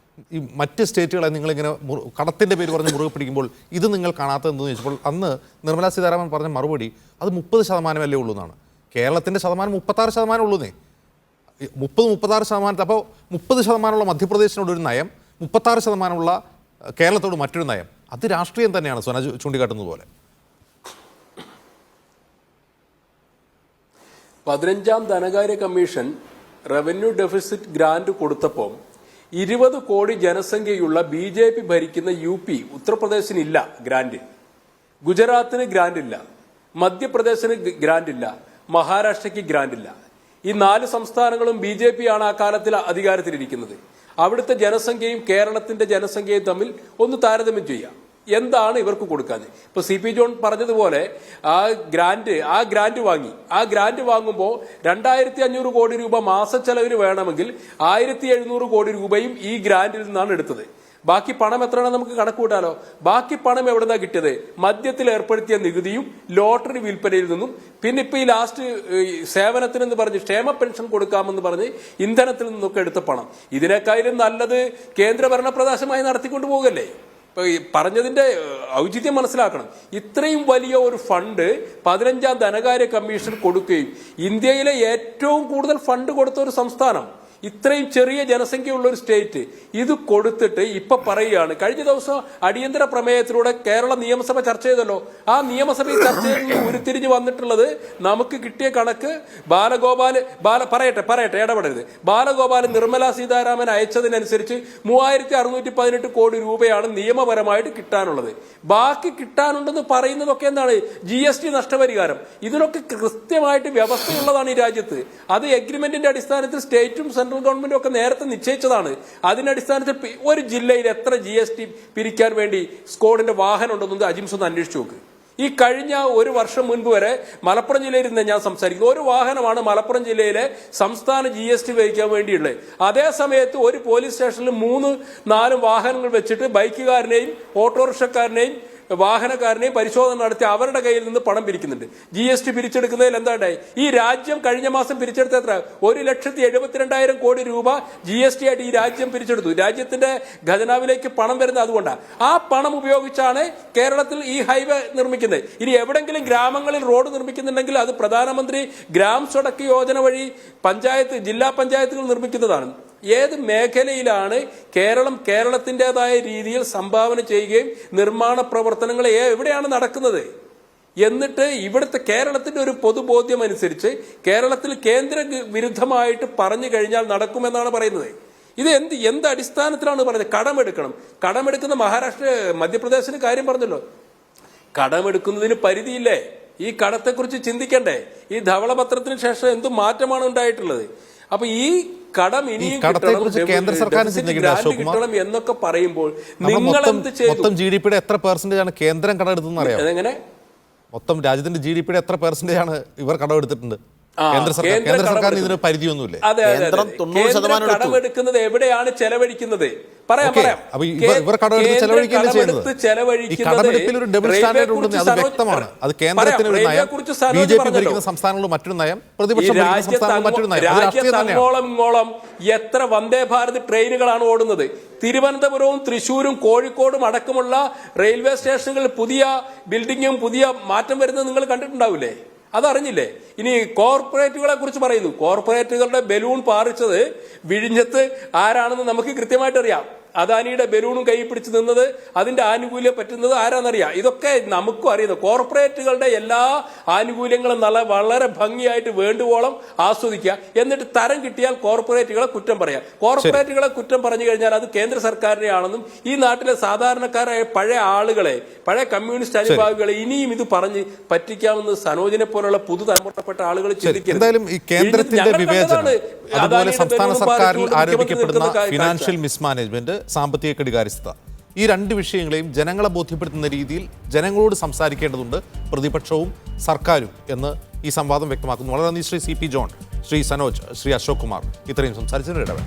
ഈ മറ്റ് സ്റ്റേറ്റുകളെ നിങ്ങളിങ്ങനെ കടത്തിൻ്റെ പേര് പറഞ്ഞ് മുറുകെ പിടിക്കുമ്പോൾ ഇത് നിങ്ങൾ കാണാത്തതെന്ന് ചോദിച്ചപ്പോൾ അന്ന് നിർമ്മലാ സീതാരാമൻ പറഞ്ഞ മറുപടി അത് 30% ഉള്ളൂ എന്നാണ്. കേരളത്തിൻ്റെ ശതമാനം 36% ഉള്ളൂന്നേ. 36%. അപ്പോൾ 30% മധ്യപ്രദേശിനോടൊരു നയം, 36% കേരളത്തോട് മറ്റൊരു നയം, അത് രാഷ്ട്രീയം തന്നെയാണ് സ്വന ചൂണ്ടിക്കാട്ടുന്നത് പോലെ. 15ാം ധനകാര്യ കമ്മീഷൻ റവന്യൂ ഡെഫിസിറ്റ് ഗ്രാന്റ് കൊടുത്തപ്പോൾ 20 കോടി ജനസംഖ്യയുള്ള BJP ഭരിക്കുന്ന UP ഉത്തർപ്രദേശിനില്ല ഗ്രാന്റ്, ഗുജറാത്തിന് ഗ്രാന്റ് ഇല്ല, മധ്യപ്രദേശിന് ഗ്രാന്റ് ഇല്ല, മഹാരാഷ്ട്രയ്ക്ക് ഗ്രാന്റ് ഇല്ല. ഈ 4 സംസ്ഥാനങ്ങളും BJP ആണ് ആ കാലത്തിൽ അധികാരത്തിലിരിക്കുന്നത്. അവിടുത്തെ ജനസംഖ്യയും കേരളത്തിന്റെ ജനസംഖ്യയും തമ്മിൽ ഒന്ന് താരതമ്യം ചെയ്യാം. എന്താണ് ഇവർക്ക് കൊടുക്കാൻ? ഇപ്പൊ CP ജോൺ പറഞ്ഞതുപോലെ ആ ഗ്രാന്റ് വാങ്ങുമ്പോൾ 2500 കോടി രൂപ മാസച്ചെലവിന് വേണമെങ്കിൽ 1700 കോടി രൂപയും ഈ ഗ്രാന്റിൽ നിന്നാണ് എടുത്തത്. ബാക്കി പണം എത്രയാണെന്ന് നമുക്ക് കണക്കൂട്ടാലോ. ബാക്കി പണം എവിടുന്നാ കിട്ടിയത്? മദ്യത്തിൽ ഏർപ്പെടുത്തിയ നികുതിയും ലോട്ടറി വിൽപ്പനയിൽ നിന്നും, പിന്നെ ഇപ്പൊ ഈ ലാസ്റ്റ് സേവനത്തിനെന്ന് പറഞ്ഞ് ക്ഷേമ പെൻഷൻ കൊടുക്കാമെന്ന് പറഞ്ഞ് ഇന്ധനത്തിൽ നിന്നൊക്കെ എടുത്ത പണം. ഇതിനേക്കാളും നല്ലത് കേന്ദ്രഭരണ പ്രദേശമായി നടത്തിക്കൊണ്ടു പോകല്ലേ. ഇപ്പൊ ഈ പറഞ്ഞതിന്റെ ഔചിത്യം മനസ്സിലാക്കണം. ഇത്രയും വലിയ ഒരു ഫണ്ട് 15ാം ധനകാര്യ കമ്മീഷൻ കൊടുക്കുകയും ഇന്ത്യയിലെ ഏറ്റവും കൂടുതൽ ഫണ്ട് കൊടുത്ത ഒരു സംസ്ഥാനം, ഇത്രയും ചെറിയ ജനസംഖ്യയുള്ള ഒരു സ്റ്റേറ്റ് ഇത് കൊടുത്തിട്ട് ഇപ്പൊ പറയുകയാണ്. കഴിഞ്ഞ ദിവസം അടിയന്തര പ്രമേയത്തിലൂടെ കേരള നിയമസഭ ചർച്ച ചെയ്തല്ലോ. ആ നിയമസഭയിൽ ചർച്ചയിൽ നിന്ന് ഉരുത്തിരിഞ്ഞ് വന്നിട്ടുള്ളത് നമുക്ക് കിട്ടിയ കണക്ക് പറയട്ടെ ഇടപെടരുത്. ബാലഗോപാൽ നിർമ്മല സീതാരാമൻ അയച്ചതിനനുസരിച്ച് 3618 കോടി രൂപയാണ് നിയമപരമായിട്ട് കിട്ടാനുള്ളത്. ബാക്കി കിട്ടാനുണ്ടെന്ന് പറയുന്നതൊക്കെ എന്താണ്? GST നഷ്ടപരിഹാരം. ഇതിനൊക്കെ കൃത്യമായിട്ട് വ്യവസ്ഥയുള്ളതാണ് ഈ രാജ്യത്ത്. അത് എഗ്രിമെന്റിന്റെ അടിസ്ഥാനത്തിൽ സ്റ്റേറ്റും സെൻട്രൽ ഗവൺമെന്റും ഒക്കെ നേരത്തെ നിശ്ചയിച്ചതാണ്. അതിനടിസ്ഥാനത്തിൽ ഒരു ജില്ലയിൽ എത്ര GST പിരിക്കാൻ വേണ്ടി സ്ക്വാഡിന്റെ വാഹനം ഉണ്ടെന്നത് അജിംസ് ഒന്ന് അന്വേഷിച്ചു നോക്ക്. ഈ കഴിഞ്ഞ ഒരു വർഷം മുൻപ് വരെ മലപ്പുറം ജില്ലയിൽ നിന്ന് ഞാൻ സംസാരിക്കുന്നത്, ഒരു വാഹനമാണ് മലപ്പുറം ജില്ലയിലെ സംസ്ഥാന GST വഹിക്കാൻ വേണ്ടിയുള്ളത്. അതേ സമയത്ത് ഒരു പോലീസ് സ്റ്റേഷനിൽ 3-4 വാഹനങ്ങൾ വെച്ചിട്ട് ബൈക്കുകാരനെയും ഓട്ടോറിക്ഷക്കാരനെയും വാഹനക്കാരനെയും പരിശോധന നടത്തി അവരുടെ കയ്യിൽ നിന്ന് പണം പിരിക്കുന്നുണ്ട്. GST പിരിച്ചെടുക്കുന്നതിൽ എന്താണ്ടായി? ഈ രാജ്യം കഴിഞ്ഞ മാസം പിരിച്ചെടുത്ത എത്ര? 1,72,000 കോടി രൂപ GST ആയിട്ട് ഈ രാജ്യം പിരിച്ചെടുത്തു. രാജ്യത്തിന്റെ ഖജനാവിലേക്ക് പണം വരുന്നത് അതുകൊണ്ടാണ്. ആ പണം ഉപയോഗിച്ചാണ് കേരളത്തിൽ ഈ ഹൈവേ നിർമ്മിക്കുന്നത്. ഇനി എവിടെങ്കിലും ഗ്രാമങ്ങളിൽ റോഡ് നിർമ്മിക്കുന്നുണ്ടെങ്കിൽ അത് പ്രധാനമന്ത്രി ഗ്രാം സഡക് യോജന വഴി ജില്ലാ പഞ്ചായത്തുകൾ നിർമ്മിക്കുന്നതാണ്. ഏത് മേഖലയിലാണ് കേരളത്തിൻ്റെതായ രീതിയിൽ സംഭാവന ചെയ്യുകയും നിർമ്മാണ പ്രവർത്തനങ്ങൾ എവിടെയാണ് നടക്കുന്നത്? എന്നിട്ട് ഇവിടുത്തെ കേരളത്തിന്റെ ഒരു പൊതുബോധ്യം അനുസരിച്ച് കേരളത്തിൽ കേന്ദ്ര വിരുദ്ധമായിട്ട് പറഞ്ഞു കഴിഞ്ഞാൽ നടക്കുമെന്നാണ് പറയുന്നത്. ഇത് എന്ത് അടിസ്ഥാനത്തിലാണ് പറയുന്നത്? കടമെടുക്കുന്ന മഹാരാഷ്ട്ര മധ്യപ്രദേശിന് കാര്യം പറഞ്ഞല്ലോ. കടമെടുക്കുന്നതിന് പരിധിയില്ലേ? ഈ കടത്തെക്കുറിച്ച് ചിന്തിക്കണ്ടേ? ഈ ധവളപത്രത്തിന് ശേഷം എന്ത് മാറ്റമാണ് ഉണ്ടായിട്ടുള്ളത്? അപ്പൊ ഈ കടം ഇനിയും കേന്ദ്ര സർക്കാർ കിട്ടണം എന്നൊക്കെ പറയുമ്പോൾ നിങ്ങൾ എന്ത് ചെയ്തു? GDP എത്ര പെർസെന്റേജ് ആണ് കേന്ദ്രം കടമെടുത്തെന്ന് അറിയാം? എങ്ങനെ? മൊത്തം രാജ്യത്തിന്റെ GDP എത്ര പെർസെന്റേജ് ആണ് ഇവർ കടമെടുത്തിട്ടുണ്ട്? കേന്ദ്ര സർക്കാരിന് ഇതിന് പരിധിയൊന്നുമില്ല. കടമെടുക്കുന്നത് എവിടെയാണ് ചെലവഴിക്കുന്നത്? സംസ്ഥാനങ്ങളിൽ മറ്റൊരു നയം, രാജ്യത്തങ്ങോളം എത്ര വന്ദേ ഭാരത് ട്രെയിനുകളാണ് ഓടുന്നത്? തിരുവനന്തപുരവും തൃശ്ശൂരും കോഴിക്കോടും അടക്കമുള്ള റെയിൽവേ സ്റ്റേഷനുകളിൽ പുതിയ ബിൽഡിങ്ങും പുതിയ മാറ്റം വരുന്നത് നിങ്ങൾ കണ്ടിട്ടുണ്ടാവില്ലേ? അതറിഞ്ഞില്ലേ? ഇനി കോർപ്പറേറ്റുകളെ കുറിച്ച് പറയുന്നു. കോർപ്പറേറ്റുകളുടെ ബലൂൺ പാറിച്ചത് വിഴിഞ്ഞത്ത് ആരാണെന്ന് നമുക്ക് കൃത്യമായിട്ട് അറിയാം. അദാനിയുടെ ബലൂണും കൈ പിടിച്ച് നിന്നത്, അതിന്റെ ആനുകൂല്യം പറ്റുന്നത് ആരാന്നറിയാം. ഇതൊക്കെ നമുക്കും അറിയുന്നു. കോർപ്പറേറ്റുകളുടെ എല്ലാ ആനുകൂല്യങ്ങളും വളരെ ഭംഗിയായിട്ട് വേണ്ടുവോളം ആസ്വദിക്കുക. എന്നിട്ട് തരം കിട്ടിയാൽ കോർപ്പറേറ്റുകളെ കുറ്റം പറയാം. കോർപ്പറേറ്റുകളെ കുറ്റം പറഞ്ഞു കഴിഞ്ഞാൽ അത് കേന്ദ്ര സർക്കാരിനെ ആണെന്നും ഈ നാട്ടിലെ സാധാരണക്കാരായ പഴയ ആളുകളെ, പഴയ കമ്മ്യൂണിസ്റ്റ് അനുഭാവികളെ ഇനിയും ഇത് പറഞ്ഞ് പറ്റിക്കാമെന്ന് സനോജിനെ പോലുള്ള പുതുതലമുറപ്പെട്ട ആളുകൾ ചിന്തിക്കുന്നത്. സംസ്ഥാന സർക്കാരിൽ ആരോപിക്കപ്പെടുന്ന ഫിനാൻഷ്യൽ മിസ്മാനേജ്മെന്റ്, സാമ്പത്തിക കെടുകാര്യസ്ഥത, ഈ 2 വിഷയങ്ങളെയും ജനങ്ങളെ ബോധ്യപ്പെടുത്തുന്ന രീതിയിൽ ജനങ്ങളോട് സംസാരിക്കേണ്ടതുണ്ട് പ്രതിപക്ഷവും സർക്കാരും എന്ന് ഈ സംവാദം വ്യക്തമാക്കുന്നു. വളരെ നന്ദി ശ്രീ CP ജോൺ, ശ്രീ സനോജ്, ശ്രീ അശോക് കുമാർ ഇത്രയും സംസാരിച്ചതിന് ഇടവേള.